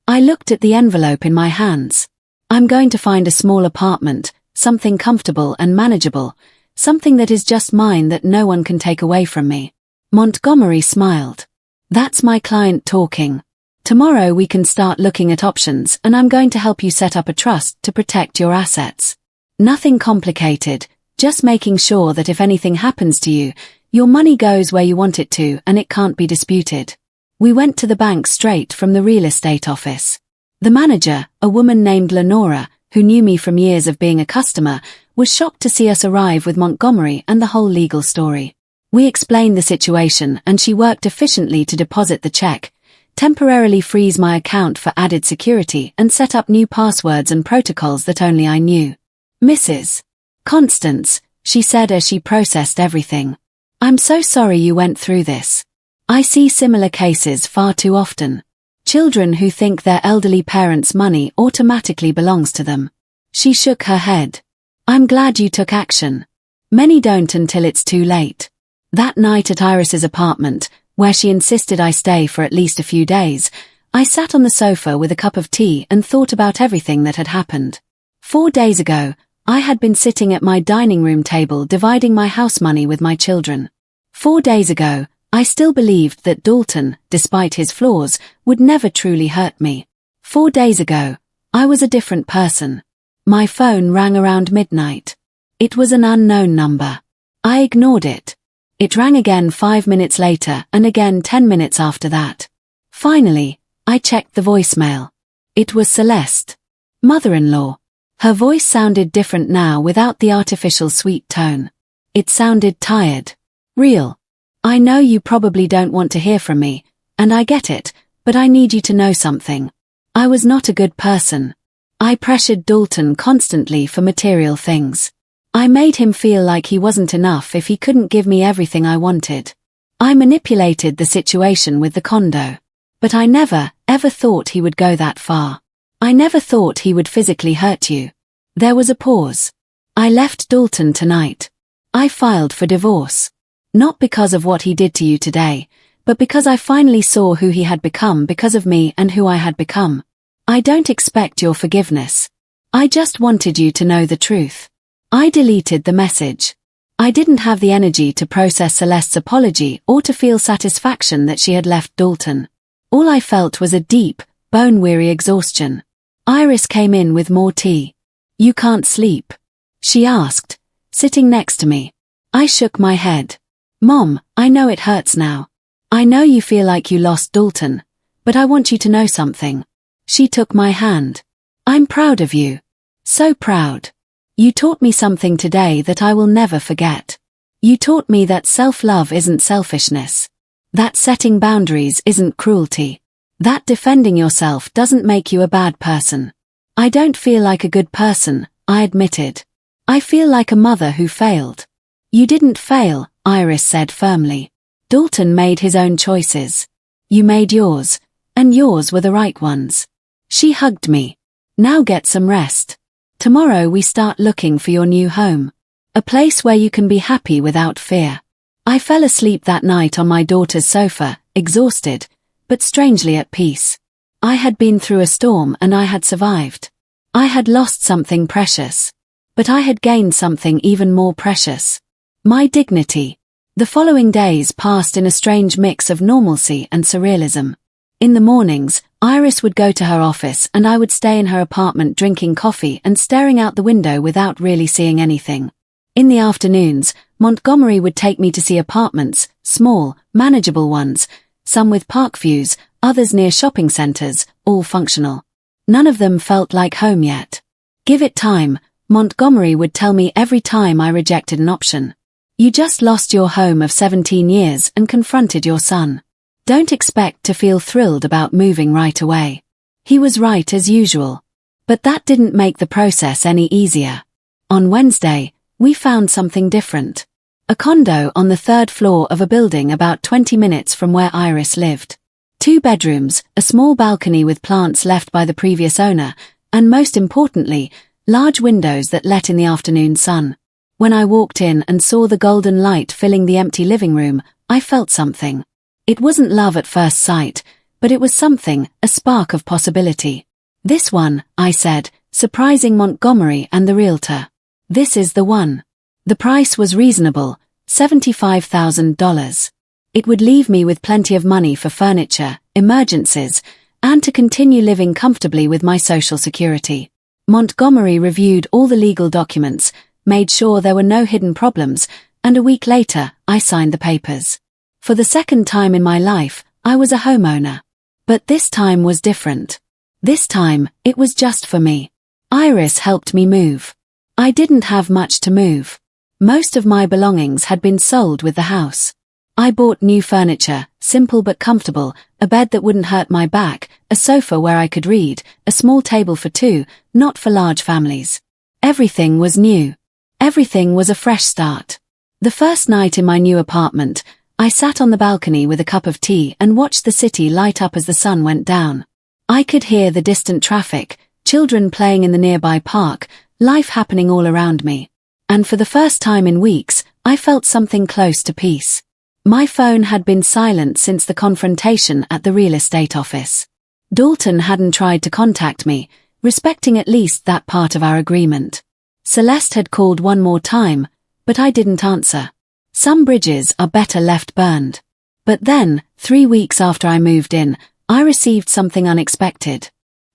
I looked at the envelope in my hands. I'm going to find a small apartment, something comfortable and manageable, something that is just mine that no one can take away from me. Montgomery smiled. That's my client talking. Tomorrow we can start looking at options and I'm going to help you set up a trust to protect your assets. Nothing complicated, just making sure that if anything happens to you, your money goes where you want it to and it can't be disputed. We went to the bank straight from the real estate office. The manager, a woman named Lenora, who knew me from years of being a customer, was shocked to see us arrive with Montgomery and the whole legal story. We explained the situation and she worked efficiently to deposit the check, temporarily freeze my account for added security and set up new passwords and protocols that only I knew. Mrs. Constance, she said as she processed everything. I'm so sorry you went through this. I see similar cases far too often. Children who think their elderly parents' money automatically belongs to them. She shook her head. I'm glad you took action. Many don't until it's too late. That night at Iris's apartment, where she insisted I stay for at least a few days, I sat on the sofa with a cup of tea and thought about everything that had happened. 4 days ago, I had been sitting at my dining room table dividing my house money with my children. 4 days ago, I still believed that Dalton, despite his flaws, would never truly hurt me. 4 days ago, I was a different person. My phone rang around midnight. It was an unknown number. I ignored it. It rang again 5 minutes later and again 10 minutes after that. Finally, I checked the voicemail. It was Celeste. Mother-in-law. Her voice sounded different now without the artificial sweet tone. It sounded tired. Real. I know you probably don't want to hear from me, and I get it, but I need you to know something. I was not a good person. I pressured Dalton constantly for material things. I made him feel like he wasn't enough if he couldn't give me everything I wanted. I manipulated the situation with the condo. But I never, ever thought he would go that far. I never thought he would physically hurt you. There was a pause. I left Dalton tonight. I filed for divorce. Not because of what he did to you today, but because I finally saw who he had become because of me and who I had become. I don't expect your forgiveness. I just wanted you to know the truth. I deleted the message. I didn't have the energy to process Celeste's apology or to feel satisfaction that she had left Dalton. All I felt was a deep, bone-weary exhaustion. Iris came in with more tea. You can't sleep? She asked, sitting next to me. I shook my head. Mom, I know it hurts now. I know you feel like you lost Dalton, but I want you to know something. She took my hand. I'm proud of you. So proud. You taught me something today that I will never forget. You taught me that self-love isn't selfishness. That setting boundaries isn't cruelty. That defending yourself doesn't make you a bad person. I don't feel like a good person, I admitted. I feel like a mother who failed. You didn't fail, Iris said firmly. Dalton made his own choices. You made yours, and yours were the right ones. She hugged me. Now get some rest. Tomorrow we start looking for your new home. A place where you can be happy without fear. I fell asleep that night on my daughter's sofa, exhausted, but strangely at peace. I had been through a storm and I had survived. I had lost something precious. But I had gained something even more precious. My dignity. The following days passed in a strange mix of normalcy and surrealism. In the mornings, Iris would go to her office and I would stay in her apartment drinking coffee and staring out the window without really seeing anything. In the afternoons, Montgomery would take me to see apartments, small, manageable ones, some with park views, others near shopping centers, all functional. None of them felt like home yet. Give it time, Montgomery would tell me every time I rejected an option. You just lost your home of 17 years and confronted your son. Don't expect to feel thrilled about moving right away. He was right as usual. But that didn't make the process any easier. On Wednesday, we found something different. A condo on the 3rd floor of a building about 20 minutes from where Iris lived. 2 bedrooms, a small balcony with plants left by the previous owner, and most importantly, large windows that let in the afternoon sun. When I walked in and saw the golden light filling the empty living room, I felt something. It wasn't love at first sight, but it was something, a spark of possibility. This one, I said, surprising Montgomery and the realtor. This is the one. The price was reasonable, $75,000. It would leave me with plenty of money for furniture, emergencies, and to continue living comfortably with my social security. Montgomery reviewed all the legal documents, made sure there were no hidden problems, and a week later, I signed the papers. For the second time in my life, I was a homeowner. But this time was different. This time, it was just for me. Iris helped me move. I didn't have much to move. Most of my belongings had been sold with the house. I bought new furniture, simple but comfortable, a bed that wouldn't hurt my back, a sofa where I could read, a small table for two, not for large families. Everything was new. Everything was a fresh start. The first night in my new apartment, I sat on the balcony with a cup of tea and watched the city light up as the sun went down. I could hear the distant traffic, children playing in the nearby park, life happening all around me. And for the first time in weeks, I felt something close to peace. My phone had been silent since the confrontation at the real estate office. Dalton hadn't tried to contact me, respecting at least that part of our agreement. Celeste had called one more time, but I didn't answer. Some bridges are better left burned. But then, 3 weeks after I moved in, I received something unexpected.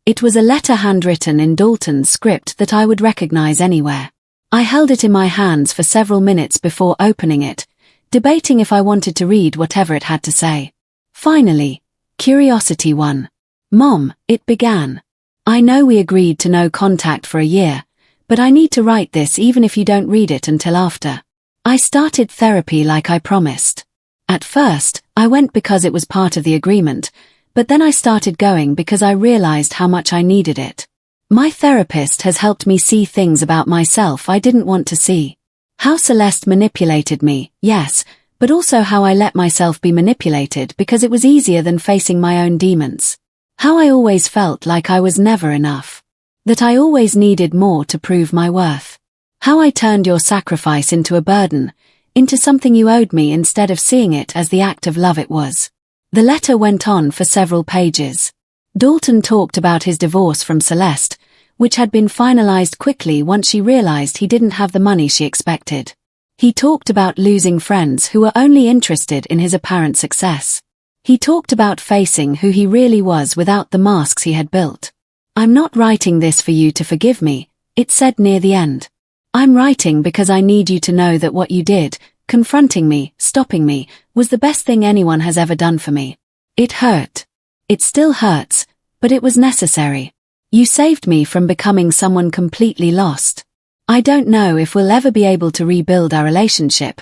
It was a letter handwritten in Dalton's script that I would recognize anywhere. I held it in my hands for several minutes before opening it, debating if I wanted to read whatever it had to say. Finally, curiosity won. Mom, it began. I know we agreed to no contact for a year, but I need to write this even if you don't read it until after. I started therapy like I promised. At first, I went because it was part of the agreement, but then I started going because I realized how much I needed it. My therapist has helped me see things about myself I didn't want to see. How Celeste manipulated me, yes, but also how I let myself be manipulated because it was easier than facing my own demons. How I always felt like I was never enough. That I always needed more to prove my worth. How I turned your sacrifice into a burden, into something you owed me instead of seeing it as the act of love it was. The letter went on for several pages. Dalton talked about his divorce from Celeste, which had been finalized quickly once she realized he didn't have the money she expected. He talked about losing friends who were only interested in his apparent success. He talked about facing who he really was without the masks he had built. I'm not writing this for you to forgive me, it said near the end. I'm writing because I need you to know that what you did, confronting me, stopping me, was the best thing anyone has ever done for me. It hurt. It still hurts, but it was necessary. You saved me from becoming someone completely lost. I don't know if we'll ever be able to rebuild our relationship,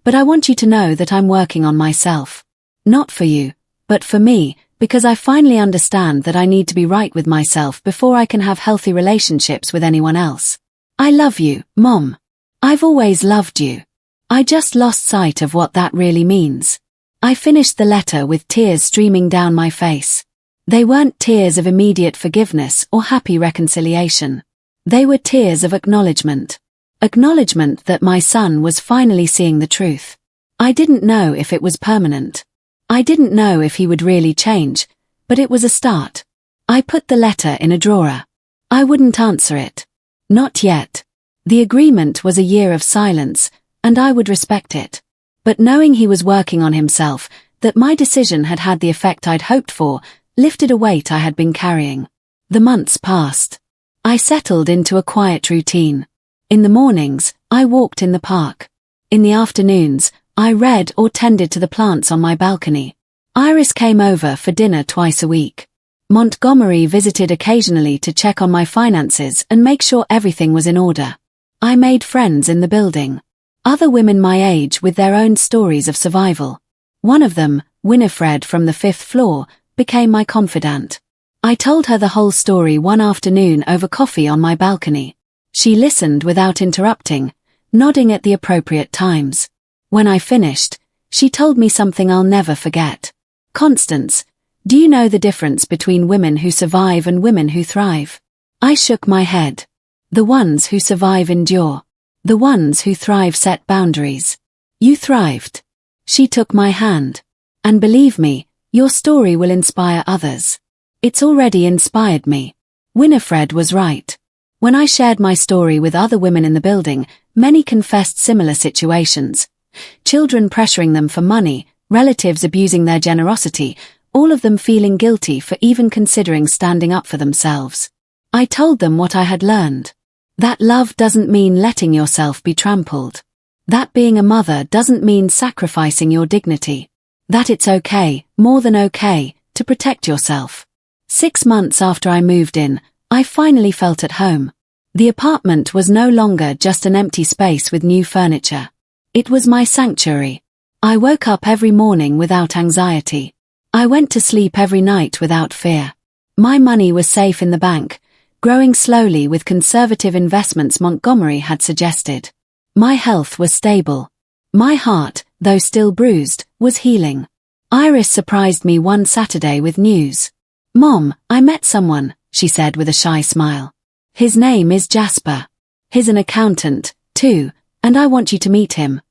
but I want you to know that I'm working on myself. Not for you, but for me, because I finally understand that I need to be right with myself before I can have healthy relationships with anyone else. I love you, Mom. I've always loved you. I just lost sight of what that really means. I finished the letter with tears streaming down my face. They weren't tears of immediate forgiveness or happy reconciliation. They were tears of acknowledgement. Acknowledgement that my son was finally seeing the truth. I didn't know if it was permanent. I didn't know if he would really change, but it was a start. I put the letter in a drawer. I wouldn't answer it. Not yet. The agreement was a year of silence, and I would respect it. But knowing he was working on himself, that my decision had had the effect I'd hoped for, lifted a weight I had been carrying. The months passed. I settled into a quiet routine. In the mornings, I walked in the park. In the afternoons, I read or tended to the plants on my balcony. Iris came over for dinner twice a week. Montgomery visited occasionally to check on my finances and make sure everything was in order. I made friends in the building. Other women my age with their own stories of survival. One of them, Winifred from the 5th floor, became my confidant. I told her the whole story one afternoon over coffee on my balcony. She listened without interrupting, nodding at the appropriate times. When I finished, she told me something I'll never forget. Constance, do you know the difference between women who survive and women who thrive? I shook my head. The ones who survive endure. The ones who thrive set boundaries. You thrived. She took my hand. And believe me, your story will inspire others. It's already inspired me. Winifred was right. When I shared my story with other women in the building, many confessed similar situations. Children pressuring them for money, relatives abusing their generosity, all of them feeling guilty for even considering standing up for themselves. I told them what I had learned. That love doesn't mean letting yourself be trampled. That being a mother doesn't mean sacrificing your dignity. That it's okay, more than okay, to protect yourself. 6 months after I moved in, I finally felt at home. The apartment was no longer just an empty space with new furniture. It was my sanctuary. I woke up every morning without anxiety. I went to sleep every night without fear. My money was safe in the bank, growing slowly with conservative investments Montgomery had suggested. My health was stable. My heart, though still bruised, was healing. Iris surprised me one Saturday with news. "Mom, I met someone," she said with a shy smile. "His name is Jasper. He's an accountant, too, and I want you to meet him."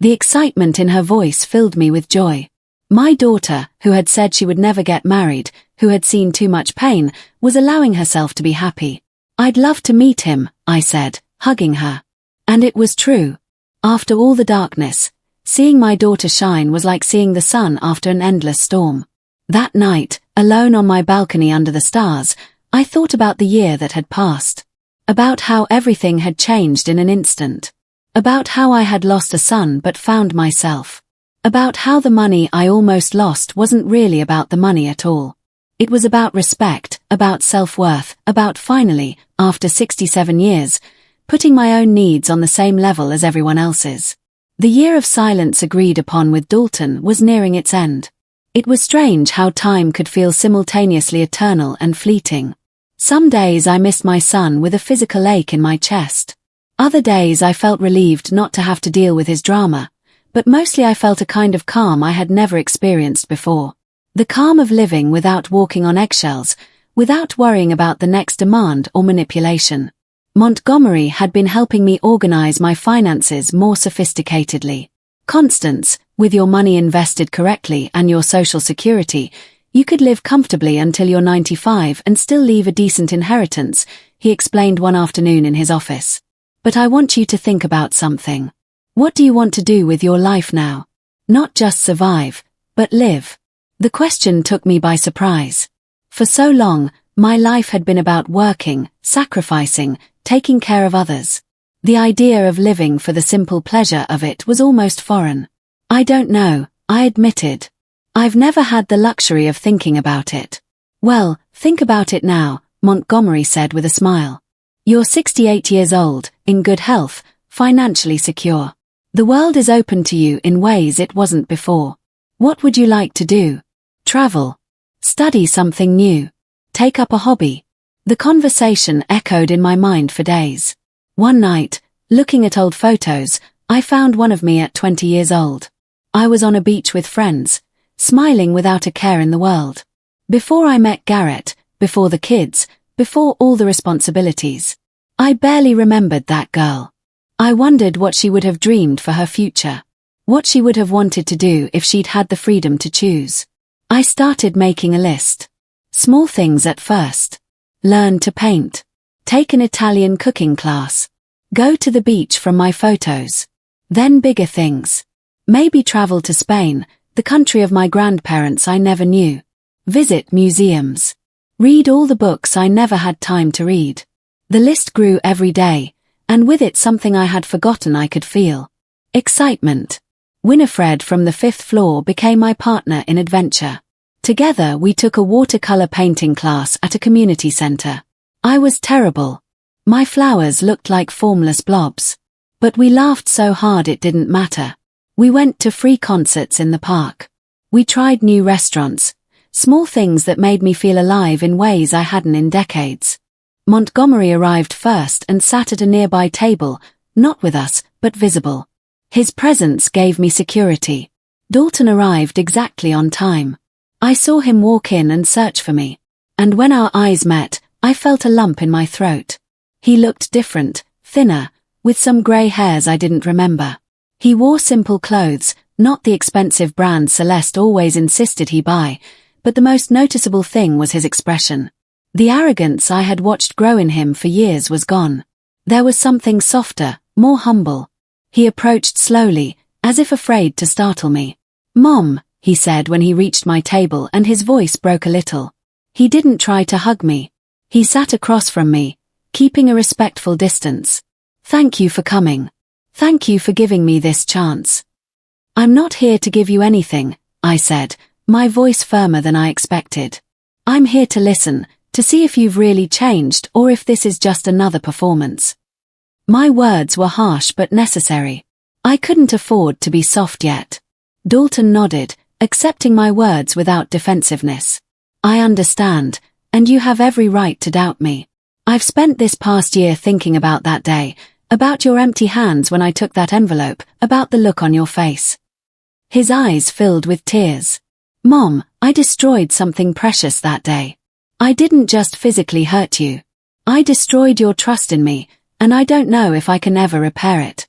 The excitement in her voice filled me with joy. My daughter, who had said she would never get married, who had seen too much pain, was allowing herself to be happy. "I'd love to meet him," I said, hugging her. And it was true. After all the darkness, seeing my daughter shine was like seeing the sun after an endless storm. That night, alone on my balcony under the stars, I thought about the year that had passed. About how everything had changed in an instant. About how I had lost a son but found myself. About how the money I almost lost wasn't really about the money at all. It was about respect, about self-worth, about finally, after 67 years, putting my own needs on the same level as everyone else's. The year of silence agreed upon with Dalton was nearing its end. It was strange how time could feel simultaneously eternal and fleeting. Some days I missed my son with a physical ache in my chest. Other days I felt relieved not to have to deal with his drama, but mostly I felt a kind of calm I had never experienced before. The calm of living without walking on eggshells, without worrying about the next demand or manipulation. Montgomery had been helping me organize my finances more sophisticatedly. "Constance, with your money invested correctly and your social security, you could live comfortably until you're 95 and still leave a decent inheritance," he explained one afternoon in his office. "But I want you to think about something. What do you want to do with your life now? Not just survive, but live." The question took me by surprise. For so long, my life had been about working, sacrificing, taking care of others. The idea of living for the simple pleasure of it was almost foreign. "I don't know," I admitted. "I've never had the luxury of thinking about it." "Well, think about it now," Montgomery said with a smile. "You're 68 years old, in good health, financially secure. The world is open to you in ways it wasn't before. What would you like to do? Travel. Study something new. Take up a hobby." The conversation echoed in my mind for days. One night, looking at old photos, I found one of me at 20 years old. I was on a beach with friends, smiling without a care in the world. Before I met Garrett, before the kids, before all the responsibilities. I barely remembered that girl. I wondered what she would have dreamed for her future. What she would have wanted to do if she'd had the freedom to choose. I started making a list. Small things at first. Learn to paint. Take an Italian cooking class. Go to the beach from my photos. Then bigger things. Maybe travel to Spain, the country of my grandparents I never knew. Visit museums. Read all the books I never had time to read. The list grew every day, and with it something I had forgotten I could feel. Excitement. Winifred from the 5th floor became my partner in adventure. Together we took a watercolor painting class at a community center. I was terrible. My flowers looked like formless blobs. But we laughed so hard it didn't matter. We went to free concerts in the park. We tried new restaurants, small things that made me feel alive in ways I hadn't in decades. Montgomery arrived first and sat at a nearby table, not with us, but visible. His presence gave me security. Dalton arrived exactly on time. I saw him walk in and search for me. And when our eyes met, I felt a lump in my throat. He looked different, thinner, with some grey hairs I didn't remember. He wore simple clothes, not the expensive brand Celeste always insisted he buy, but the most noticeable thing was his expression. The arrogance I had watched grow in him for years was gone. There was something softer, more humble. He approached slowly, as if afraid to startle me. "Mom," he said when he reached my table and his voice broke a little. He didn't try to hug me. He sat across from me, keeping a respectful distance. "Thank you for coming. Thank you for giving me this chance." "I'm not here to give you anything," I said, my voice firmer than I expected. I'm here to listen, to see if you've really changed or if this is just another performance. My words were harsh but necessary. I couldn't afford to be soft yet. Dalton nodded, accepting my words without defensiveness. I understand, and you have every right to doubt me. I've spent this past year thinking about that day, about your empty hands when I took that envelope, about the look on your face. His eyes filled with tears. Mom, I destroyed something precious that day. I didn't just physically hurt you. I destroyed your trust in me, and I don't know if I can ever repair it.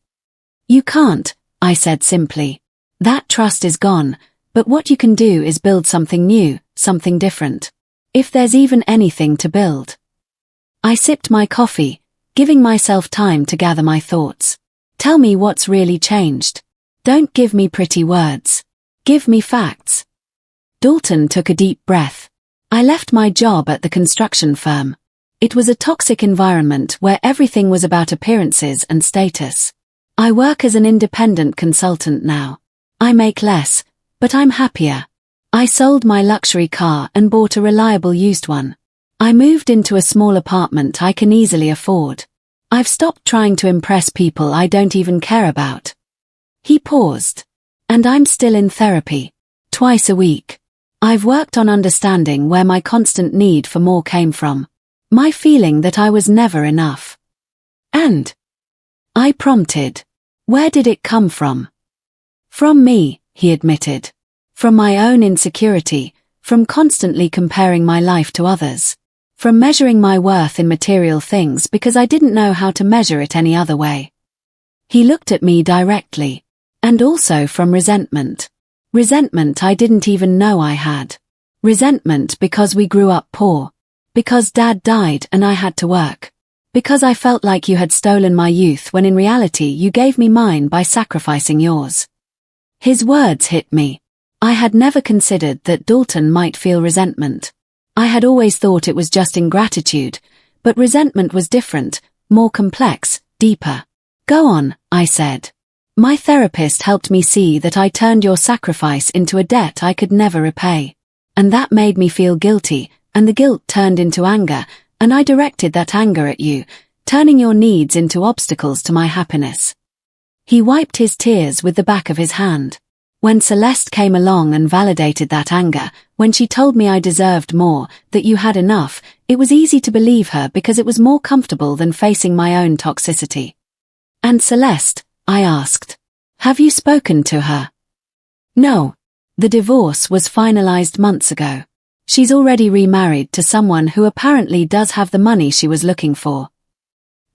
You can't, I said simply. That trust is gone, but what you can do is build something new, something different. If there's even anything to build. I sipped my coffee, giving myself time to gather my thoughts. Tell me what's really changed. Don't give me pretty words. Give me facts. Dalton took a deep breath. I left my job at the construction firm. It was a toxic environment where everything was about appearances and status. I work as an independent consultant now. I make less, but I'm happier. I sold my luxury car and bought a reliable used one. I moved into a small apartment I can easily afford. I've stopped trying to impress people I don't even care about. He paused. And I'm still in therapy. Twice a week. I've worked on understanding where my constant need for more came from. My feeling that I was never enough. And I prompted. Where did it come from? From me, he admitted. From my own insecurity, from constantly comparing my life to others. From measuring my worth in material things because I didn't know how to measure it any other way. He looked at me directly. And also from resentment. Resentment I didn't even know I had. Resentment because we grew up poor. Because Dad died and I had to work. Because I felt like you had stolen my youth when in reality you gave me mine by sacrificing yours. His words hit me. I had never considered that Dalton might feel resentment. I had always thought it was just ingratitude, but resentment was different, more complex, deeper. Go on, I said. My therapist helped me see that I turned your sacrifice into a debt I could never repay. And that made me feel guilty, and the guilt turned into anger, and I directed that anger at you, turning your needs into obstacles to my happiness. He wiped his tears with the back of his hand. When Celeste came along and validated that anger, when she told me I deserved more, that you had enough, it was easy to believe her because it was more comfortable than facing my own toxicity. And Celeste? I asked. Have you spoken to her? No. The divorce was finalized months ago. She's already remarried to someone who apparently does have the money she was looking for.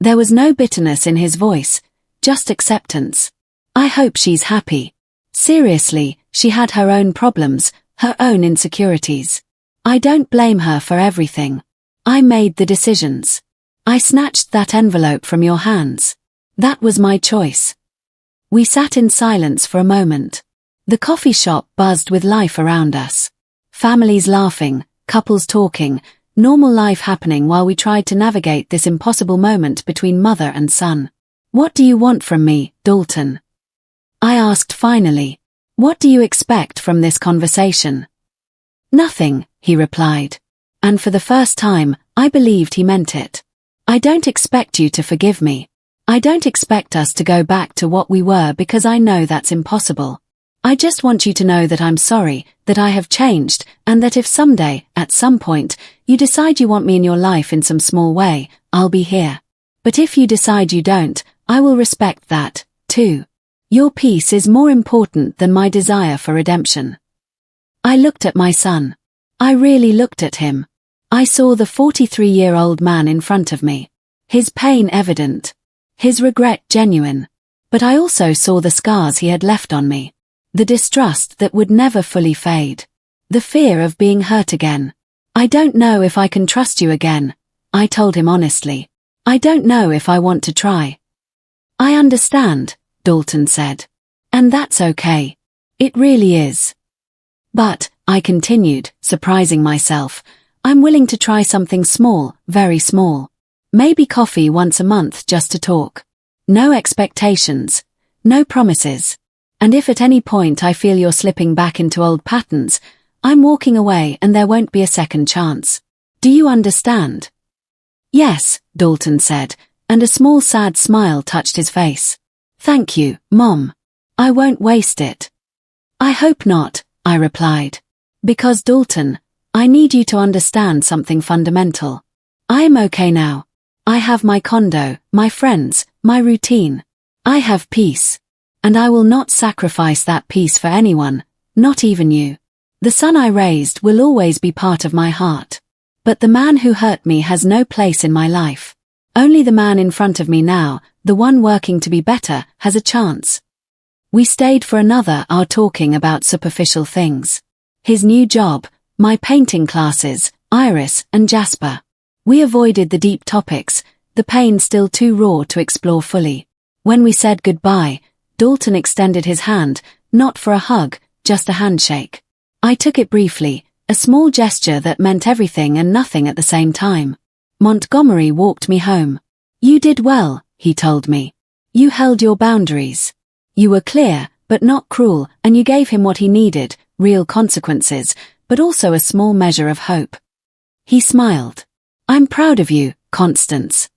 There was no bitterness in his voice, just acceptance. I hope she's happy. Seriously, she had her own problems, her own insecurities. I don't blame her for everything. I made the decisions. I snatched that envelope from your hands. That was my choice. We sat in silence for a moment. The coffee shop buzzed with life around us. Families laughing, couples talking, normal life happening while we tried to navigate this impossible moment between mother and son. What do you want from me, Dalton? I asked finally. What do you expect from this conversation? Nothing, he replied. And for the first time, I believed he meant it. I don't expect you to forgive me. I don't expect us to go back to what we were because I know that's impossible. I just want you to know that I'm sorry, that I have changed, and that if someday, at some point, you decide you want me in your life in some small way, I'll be here. But if you decide you don't, I will respect that, too. Your peace is more important than my desire for redemption. I looked at my son. I really looked at him. I saw the 43-year-old man in front of me. His pain evident. His regret genuine. But I also saw the scars he had left on me. The distrust that would never fully fade. The fear of being hurt again. I don't know if I can trust you again, I told him honestly. I don't know if I want to try. I understand, Dalton said. And that's okay. It really is. But, I continued, surprising myself, I'm willing to try something small, very small. Maybe coffee once a month just to talk. No expectations. No promises. And if at any point I feel you're slipping back into old patterns, I'm walking away and there won't be a second chance. Do you understand? Yes, Dalton said, and a small sad smile touched his face. Thank you, Mom. I won't waste it. I hope not, I replied. Because Dalton, I need you to understand something fundamental. I am okay now. I have my condo, my friends, my routine. I have peace. And I will not sacrifice that peace for anyone, not even you. The son I raised will always be part of my heart. But the man who hurt me has no place in my life. Only the man in front of me now, the one working to be better, has a chance. We stayed for another hour talking about superficial things. His new job, my painting classes, Iris and Jasper. We avoided the deep topics, the pain still too raw to explore fully. When we said goodbye, Dalton extended his hand, not for a hug, just a handshake. I took it briefly, a small gesture that meant everything and nothing at the same time. Montgomery walked me home. You did well, he told me. You held your boundaries. You were clear, but not cruel, and you gave him what he needed, real consequences, but also a small measure of hope. He smiled. I'm proud of you, Constance.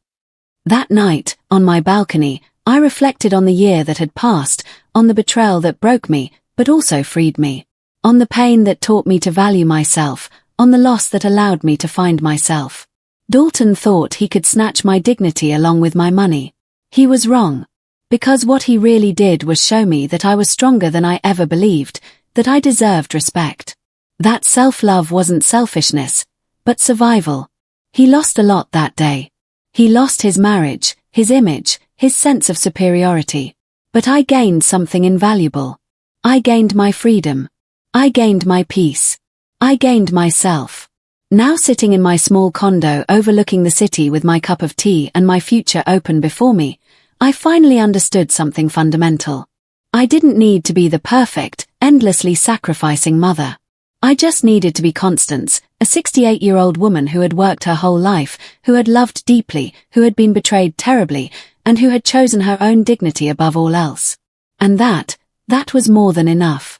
That night, on my balcony, I reflected on the year that had passed, on the betrayal that broke me, but also freed me. On the pain that taught me to value myself, on the loss that allowed me to find myself. Dalton thought he could snatch my dignity along with my money. He was wrong. Because what he really did was show me that I was stronger than I ever believed, that I deserved respect. That self-love wasn't selfishness, but survival. He lost a lot that day. He lost his marriage, his image, his sense of superiority. But I gained something invaluable. I gained my freedom. I gained my peace. I gained myself. Now sitting in my small condo overlooking the city with my cup of tea and my future open before me, I finally understood something fundamental. I didn't need to be the perfect, endlessly sacrificing mother. I just needed to be Constance, a 68-year-old woman who had worked her whole life, who had loved deeply, who had been betrayed terribly, and who had chosen her own dignity above all else. And that was more than enough.